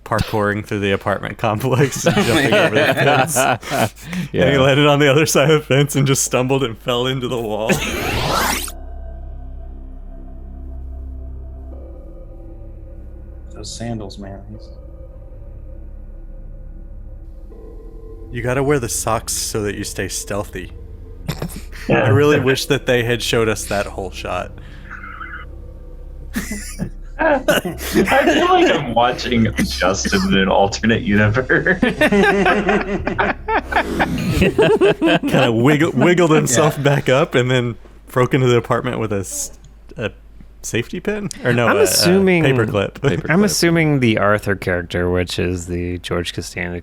parkouring through the apartment complex and jumping over the fence, and he landed on the other side of the fence and just stumbled and fell into the wall. Those sandals, man. You gotta wear the socks so that you stay stealthy. I really wish that they had showed us that whole shot. I feel like I'm watching Justin in an alternate universe. Kind of wiggled himself back up and then broke into the apartment with a safety pin? Or no, I'm assuming paperclip. I'm assuming the Arthur character, which is the George Costanza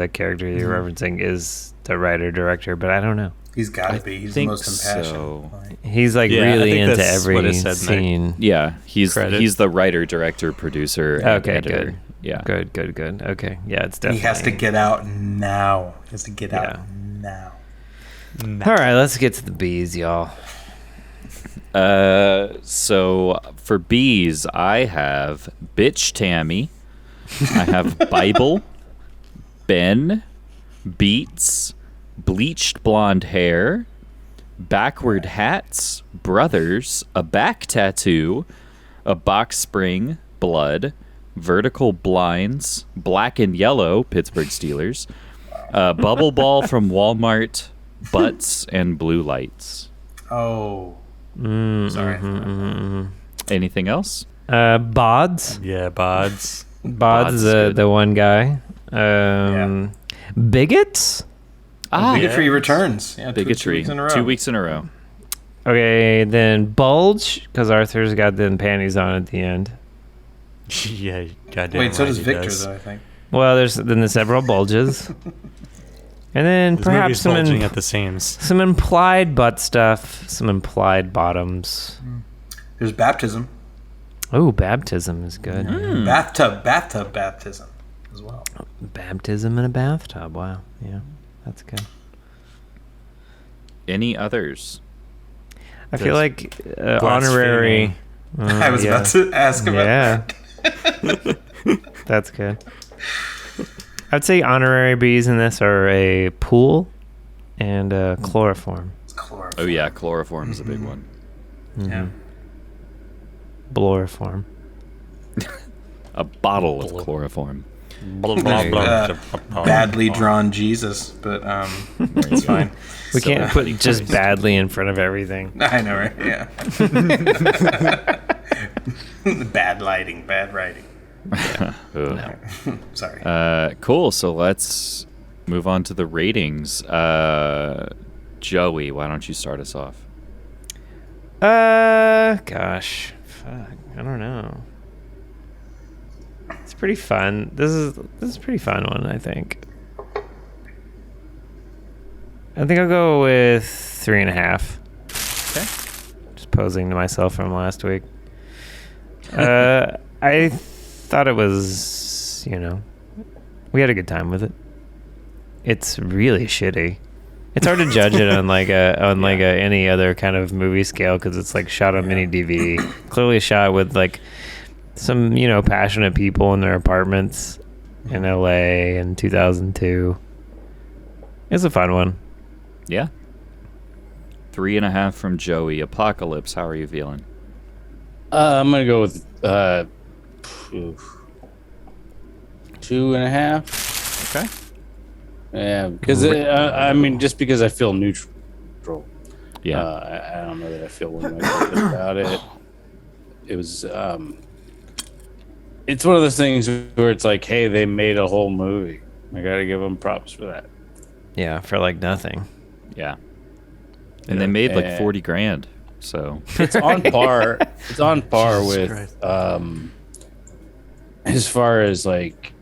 character you're referencing, is the writer director, but I don't know. He's got to be. He's the most impassioned. He's like really into every scene. Yeah, he's the writer, director, producer, and Okay, editor. good. Yeah, good. Okay, yeah, it's definitely. He has to get out now. He has to get out now. All right, let's get to the B's, y'all. So for B's, I have Bitch Tammy. I have Bible, Ben, Beats, Bleached Blonde Hair, Backward Hats, Brothers, a Back Tattoo, a Box Spring, Blood, Vertical Blinds, Black and Yellow, Pittsburgh Steelers, Bubble Ball from Walmart, Butts, and Blue Lights. Oh. Sorry. Anything else? Bods. Yeah, Bods. Bods is the one guy. Bigots? Bigotry returns. Yeah, Bigotry. 2 weeks in a row. Okay, then Bulge, because Arthur's got them panties on at the end. Yeah, goddamn. Wait, so does he Victor, though, I think. Well, there's several bulges. And then This perhaps movie's bulging at the seams. Some implied butt stuff, some implied bottoms. There's baptism. Oh, baptism is good. Bathtub baptism as well. Baptism in a bathtub. Wow. Yeah, that's good. Any others? I feel like honorary. I was about to ask about that. That's good. I'd say honorary B's in this are a pool and chloroform. Oh yeah, chloroform is a big one. Yeah. Bloroform. A bottle of chloroform. Badly drawn Jesus, but it's fine. We can't put just badly in front of everything. I know, right? Yeah. Bad lighting, bad writing. No. Sorry. Cool. So let's move on to the ratings. Joey, why don't you start us off? Gosh, fuck, I don't know. It's pretty fun. This is a pretty fun one, I think. I think I'll go with 3.5. Okay. Just posing to myself from last week. I thought it was, we had a good time with it. It's really shitty. It's hard to judge it on any other kind of movie scale because it's like shot on mini DVD. Clearly shot with like some passionate people in their apartments in LA in 2002. It's a fun one. Yeah. 3.5 from Joey. Apocalypse, how are you feeling? I'm gonna go with 2.5. Okay. Yeah, because I mean, just because I feel neutral. Yeah, I don't know that I feel one way about it. It was. It's one of those things where it's like, hey, they made a whole movie. I gotta give them props for that. Yeah, for like nothing. Yeah. And they made like 40 grand. So it's on par. It's on par with as far as like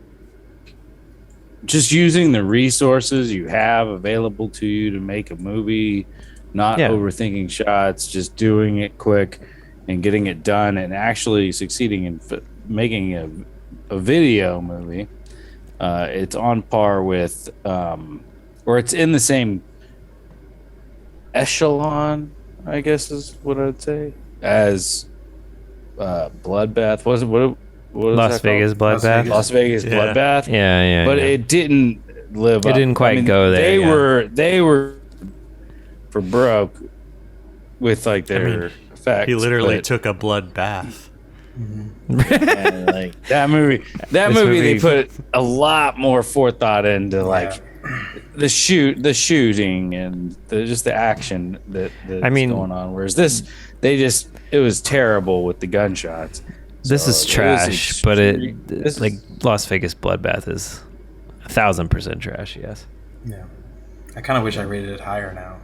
just using the resources you have available to you to make a movie, not overthinking shots, just doing it quick and getting it done and actually succeeding in making a video movie. It's on par with or it's in the same echelon, I guess is what I'd say, as Bloodbath. What Las Vegas Bloodbath. Las Vegas Bloodbath. Yeah. But it didn't live up. It didn't quite go there. They were for broke with like their effects. He literally took a blood bath. And, like that movie they put a lot more forethought into like the shooting and just the action that's going on, whereas this it was terrible with the gunshots. This is trash, but like Las Vegas Bloodbath is 1,000% trash. Yes. Yeah, I kind of wish I rated it higher now,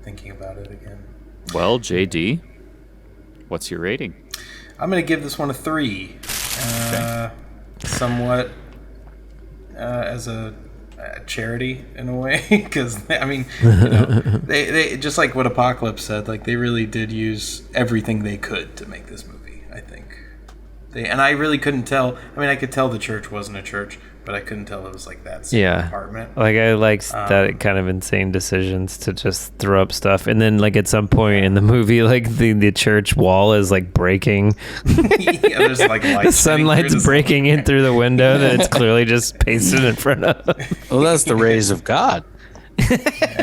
thinking about it again. Well, JD, what's your rating? I'm going to give this one a 3. Somewhat as a charity in a way, because I mean, they just like what Apocalypse said, like they really did use everything they could to make this movie. I think and I really couldn't tell. I mean, I could tell the church wasn't a church, but I couldn't tell it was like that apartment. Like I liked that kind of insane decisions to just throw up stuff, and then like at some point in the movie, like the church wall is like breaking. There's like the sunlight's breaking in through the window that it's clearly just pasted in front of. Well, that's the rays of God.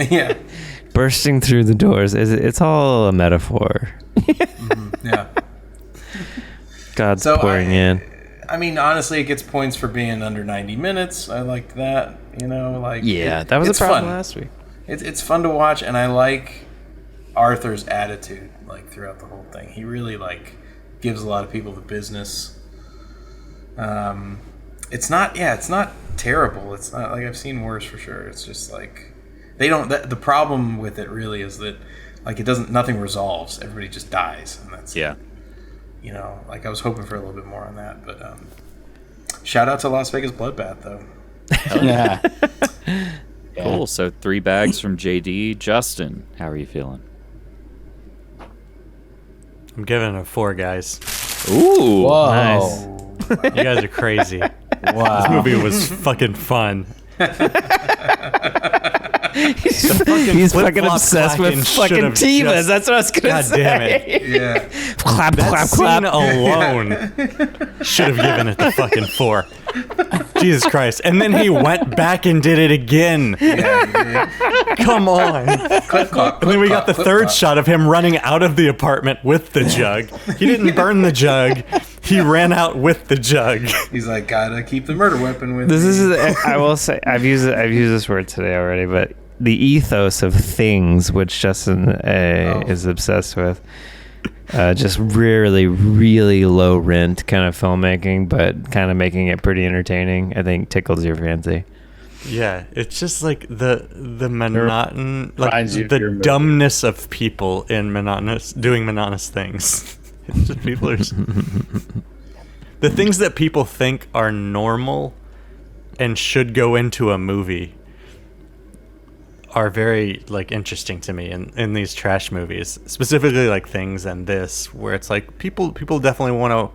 Yeah, bursting through the doors. It's all a metaphor. Yeah. God's pouring in. I mean, honestly, it gets points for being under 90 minutes. I like that, like that was a problem last week. It's fun to watch, and I like Arthur's attitude like throughout the whole thing. He really like gives a lot of people the business. It's not terrible. It's not like I've seen worse for sure. It's just like they don't. The problem with it really is that like nothing resolves. Everybody just dies, and that's like I was hoping for a little bit more on that, but shout out to Las Vegas Bloodbath though. Yeah. Cool. So 3 bags from JD. Justin, how are you feeling? I'm giving it a 4, guys. Ooh, whoa. Nice. You guys are crazy. Wow. This movie was fucking fun. He's fucking obsessed with fucking Tevas. That's what I was gonna say. God damn it! Yeah, clap, that clap. Alone should have given it the fucking 4. Jesus Christ! And then he went back and did it again. Come on! And then we got the third shot of him running out of the apartment with the jug. He didn't burn the jug. He ran out with the jug. He's like, gotta keep the murder weapon with this me. I will say, I've used this word today already, but the ethos of Things, which Justin is obsessed with, just really, really low rent kind of filmmaking, but kind of making it pretty entertaining, I think tickles your fancy. Yeah, it's just like the the dumbness of people in doing monotonous things. It's just people are the things that people think are normal and should go into a movie are very like interesting to me in these trash movies, specifically like Things and this, where it's like people definitely want to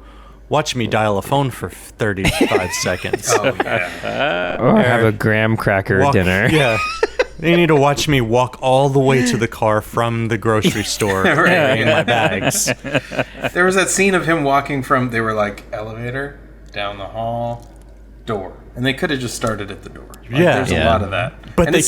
watch me dial a phone for 35 seconds. Oh yeah. Or have a graham cracker dinner. Yeah. They need to watch me walk all the way to the car from the grocery store carrying my bags. There was that scene of him walking from, they were like, elevator, down the hall, door. And they could have just started at the door. Like, there's a lot of that. But they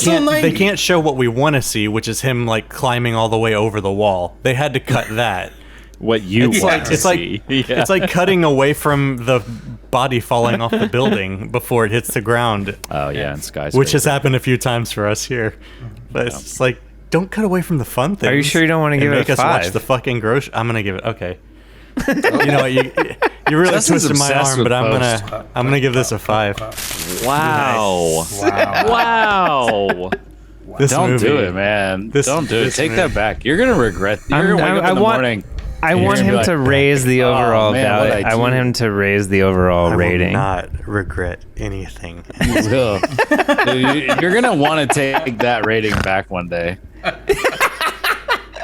can't show what we want to see, which is him like climbing all the way over the wall. They had to cut that. What you want to see. It's like cutting away from the body falling off the building before it hits the ground. Oh yeah, and skyscraper. Which has happened a few times for us here. But it's just like, don't cut away from the fun things. Are you sure you don't want to give it a make us 5? watch the fucking gross. I'm gonna give it okay. You know what? You really Justin's twisted my obsessed arm, with but Post. I'm gonna give this a 5. Wow. Wow. This Don't movie, do it, man. Don't do it. this Take movie. that back. You're gonna regret. You're gonna wake up in the morning. I and want you're him gonna be to like, raise the "Oh, overall man, value. what'd I I want do?" him to raise the overall I rating. will not regret anything. You will. Dude, you're gonna want to take that rating back one day.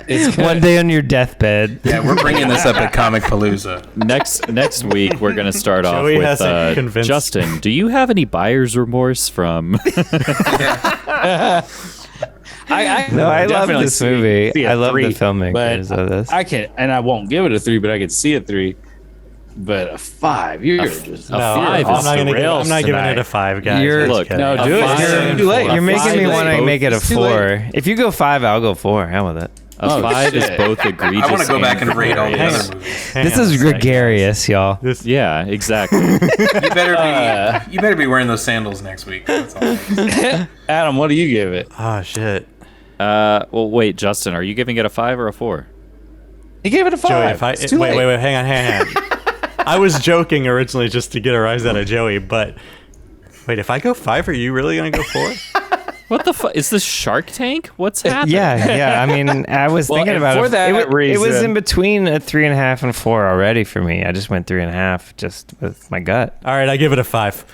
It's One day on your deathbed. Yeah, we're bringing this up at Comic Palooza. Next week we're gonna start off Joey with hasn't convinced- Justin. Do you have any buyer's remorse from? I love definitely this see movie. a I love 3, the filmmakers but of this. I can, and I won't give it a 3, but I could see a 3. But a 5, you're just No, five I'm is not, the I'm not giving it a 5, guys. You're- Just Look, kidding. no, A do it. 5 You're and too late. 4. You're making me Five want to is make it a both. It's too 4. If you go 5, I'll go 4. How with it? A 5 is both egregious. I want to go back and rate all the hilarious. other movies. This is gregarious, y'all. Yeah, exactly. You better be wearing those sandals next week. That's all. Adam, what do you give it? Oh, shit. Well, wait, Justin, are you giving it a 5 or a 4? He gave it a 5. Joey, if I It's too late. wait, hang on. I was joking originally just to get a rise out of Joey, but wait, if I go 5, are you really gonna go 4? What the fuck? Is this Shark Tank? What's happening? Yeah. I mean, I was Well, thinking and about for it. that It was reason- in between a 3.5 and 4 already for me. I just went 3.5 just with my gut. All right, I give it a 5.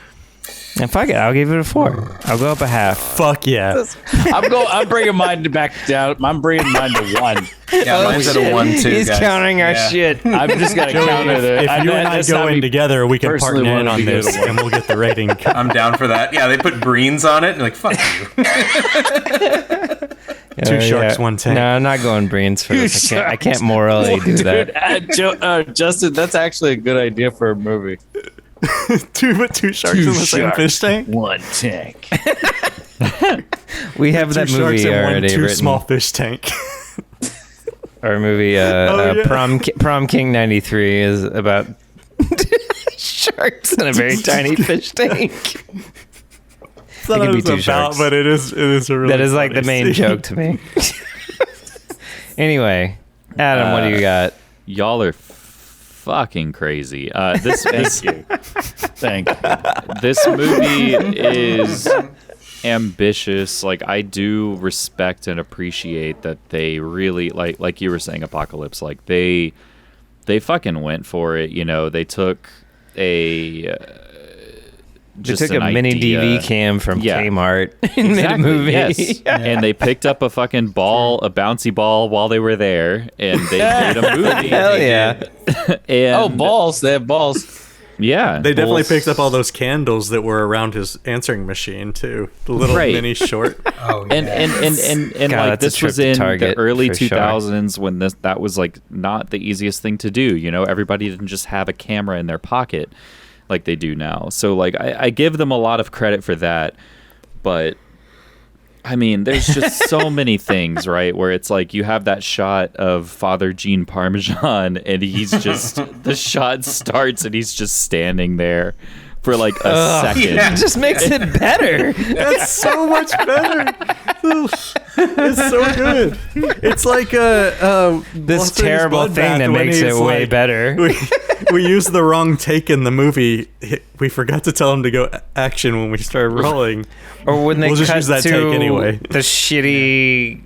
And fuck it, I'll give it a 4. I'll go up a half. Fuck yeah. I'm bringing mine back down. I'm bringing mine to 1. Yeah, mine's at a 1 too. He's guys. counting our Yeah. shit. I'm just gonna Joey, counter the. if you and I go in together, we can personally partner in wanted on to give it this, a 1. and we'll get the rating. I'm down for that. Yeah, they put greens on it. And like, fuck you. 2 sharks, 1 tank. No, I'm not going brains for this. I can't morally do that. Justin, that's actually a good idea for a movie. 2 sharks in the same fish tank. 1 tank. We have 2 that sharks movie in 1 already too written. small fish tank. Our movie, yeah. Prom King 93 is about sharks in a very tiny fish tank. It's not It could what be it's 2 about, sharks. but it is a really That is like the funny main scene. joke to me. Anyway, Adam, what do you got? Y'all are fucking crazy. Thank you. This movie is ambitious. Like, I do respect and appreciate that they really, like you were saying, Apocalypse, like they fucking went for it. You know, they took a They took a mini DV cam from Kmart and made a movie. Yes. And they picked up a fucking ball, a bouncy ball, while they were there, and they made a movie. Hell yeah! And balls! They have balls. Yeah, They definitely bulls. picked up all those candles that were around his answering machine too. The little Right. mini short. Oh, And God, like that's a this trip was to in Target the early for sure. 2000s when that was like not the easiest thing to do. You know, everybody didn't just have a camera in their pocket like they do now. So like I give them a lot of credit for that, but I mean, there's just so many things, right? Where it's like you have that shot of Father Jean Parmesan, and he's just the shot starts, and he's just standing there for like a second. It just makes it better. That's so much better. It's so good. It's like This terrible thing that makes it way better. We used the wrong take in the movie. We forgot to tell him to go action when we started rolling. Or when they We'll just cut use that to take anyway. the shitty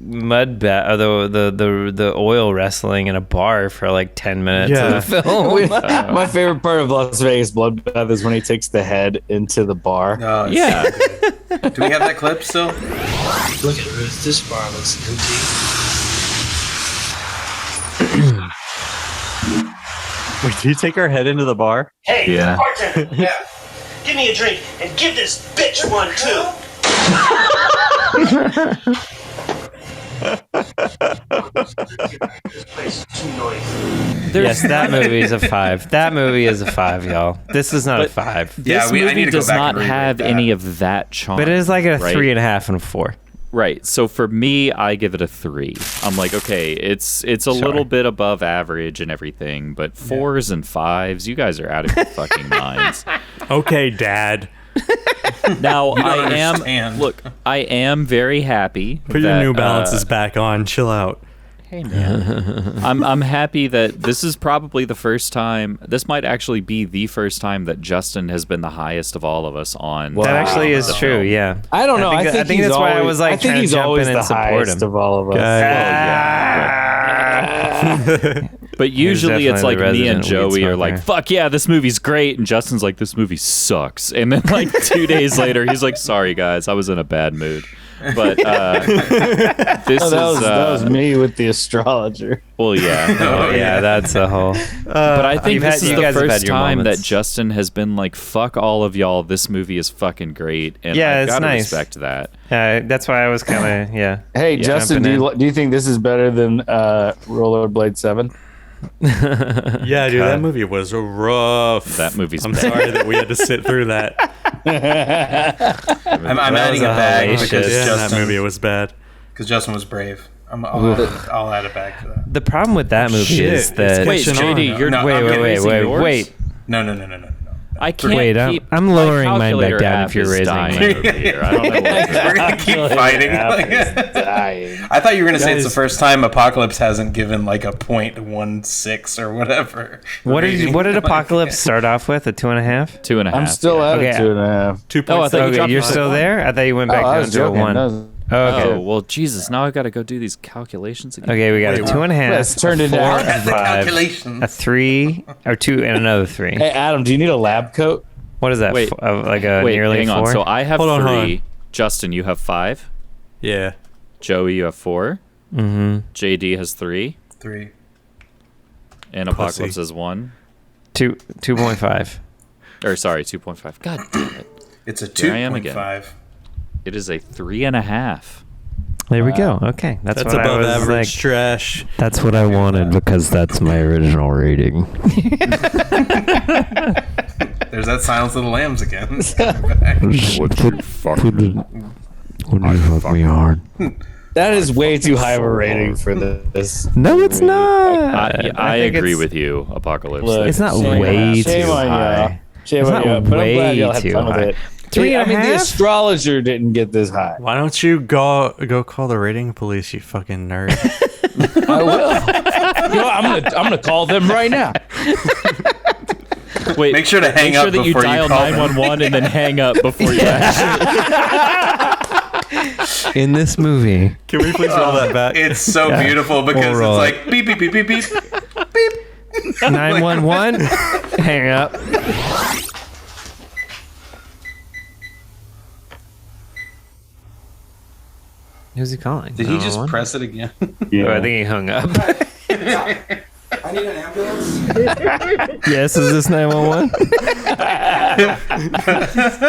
mud bat, or the oil wrestling in a bar for like 10 minutes of the film. My favorite part of Las Vegas Bloodbath is when he takes the head into the bar. Oh, it's Yeah. so good. Do we have that clip still? Look at Ruth. This bar looks empty. Wait, do you take our head into the bar? Hey, Yeah. bartender. Yeah. Give me a drink and give this bitch one too. This place is too noisy. Yes, that movie is a 5. That movie is a 5, y'all. This is not a 5. This I need movie to go does back not and reread have that. any of that charm. But it is like a right? 3.5 and a 4. Right. So for me, I give it a 3. I'm like, okay, it's a little bit above average and everything, but 4s and 5s, you guys are out of your fucking minds. Okay, Dad. Now understand. I am very happy. Put your New Balances back on. Chill out. Hey man, I'm happy that this is probably the first time. This might actually be the first time that Justin has been the highest of all of us on. That actually is true. film. Yeah. I don't know. I think that's why I was like I think trying he's to jump always in the and support highest him. of all of us. But usually it's like definitely the me and resident weed Joey are like, smoker. fuck yeah, this movie's great. And Justin's like, this movie sucks. And then like 2 days later, he's like, sorry guys, I was in a bad mood. But this that was me with the astrologer. Well, yeah. Yeah, that's a whole. But I think this is you the guys have had first your time that moments. Justin has been like, fuck all of y'all, this movie is fucking great. And Yeah, I've it's gotta nice. respect that. That's why I was kind of Hey, Justin, do you think this is better than Rollerblade 7? Yeah, dude, that movie was rough. That movie's I'm bad. sorry that we had to sit through that. I'm adding a bag because that movie was bad. Because Justin was brave. I'll add a bag for that. The problem with that movie Shit, is that Wait, JD, you're wait. No. I can't Wait, keep I'm lowering mine back calculator down app if you're is raising dying mine. over here. I don't know what We're gonna keep fighting. I thought you were gonna say it's the first time Apocalypse hasn't given like a 0.16 or whatever. What did Apocalypse start off with? A 2.5? 2.5. I'm still at a 2.5. Oh, I thought you dropped you're it. still there? I thought you went back I down was to a joking. 1. That was- Okay. Oh, well, Jesus, now I've got to go do these calculations again. Okay, we got a 2.5. Let's turn it a 4, down. a 5, a 3, or 2, and another 3. Hey, Adam, do you need a lab coat? What is that? Wait, like a wait, nearly hang 4? on. So I have Hold on, 3. hold on. Justin, you have 5. Yeah. Joey, you have 4. Mm-hmm. JD has 3. 3. And Apocalypse has 1. 2.5. Or sorry, 2.5. God damn it. It's a Here I am again. 2.5. It is a 3.5. There we go. Okay, that's what above I was average like. trash. That's what I wanted because that's my original rating. There's that Silence of the Lambs again. That is way too high of a rating for this. No, it's not. I think agree it's- with you, Apocalypse. Look, It's not shame way on- too shame on high. y'all. Shame It's on not y'all, but I'm glad y'all way had too fun with high. it. 3.5? The astrologer didn't get this high. Why don't you go call the rating police, you fucking nerd? I will. You know, I'm gonna call them right now. Wait, Make sure to hang up that you before you dial call them. 911 and then hang up before you actually. In this movie. Can we please roll that back? It's so Yeah. beautiful because We'll it's roll like beep beep beep beep beep. 911. Hang up. Who's he calling? Did he just 911? press it again? Oh, I think he hung up. I need an ambulance. Yes, is this 911?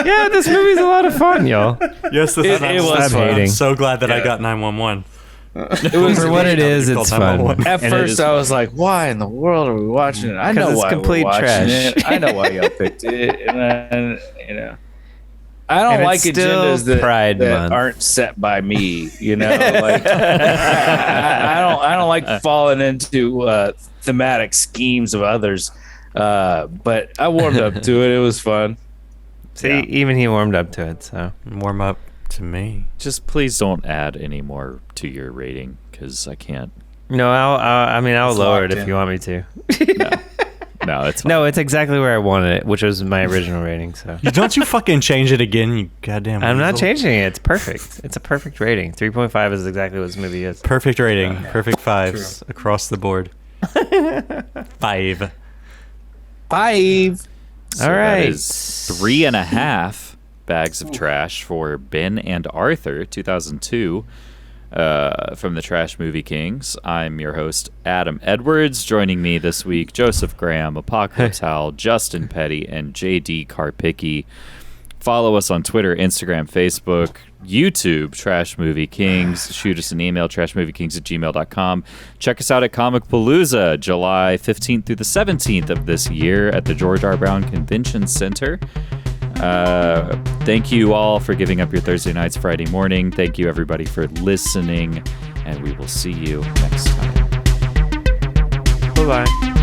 Yeah, this movie's a lot of fun, y'all. Yes, this is It was fun. hating. I'm so glad that I got 911. It was For what it is, it's fun. At And first, I was like, "Why in the world are we watching it?" I 'Cause know it's why complete we're watching trash. it. I know why y'all picked it, and then, I don't And like it's still agendas that, Pride that Month. aren't set by me. You know, like I don't like falling into thematic schemes of others. But I warmed up to it. It was fun. See, even he warmed up to it, so. Warm up to me. Just please don't add any more to your rating because I can't. No, I'll It's lower it locked if in. you want me to. No, it's fine. No, it's exactly where I wanted it, which was my original rating, so. Don't you fucking change it again, you goddamn I'm not weasel. changing it. It's perfect. It's a perfect rating. 3.5 is exactly what this movie is. Perfect rating. Perfect 5s across the board. 5. So All right. That is 3.5 bags of trash for Ben and Arthur, 2002, from the Trash Movie Kings. I'm your host, Adam Edwards. Joining me this week, Joseph Graham, Apocalypse Howell, Justin Petty, and JD Karpicki. Follow us on Twitter, Instagram, Facebook, YouTube, Trash Movie Kings. Shoot us an email, trashmoviekings@gmail.com. Check us out at Comic Palooza, July 15th through the 17th of this year at the George R. Brown Convention Center. Thank you all for giving up your Thursday nights, Friday morning. Thank you, everybody, for listening, and we will see you next time. Bye-bye.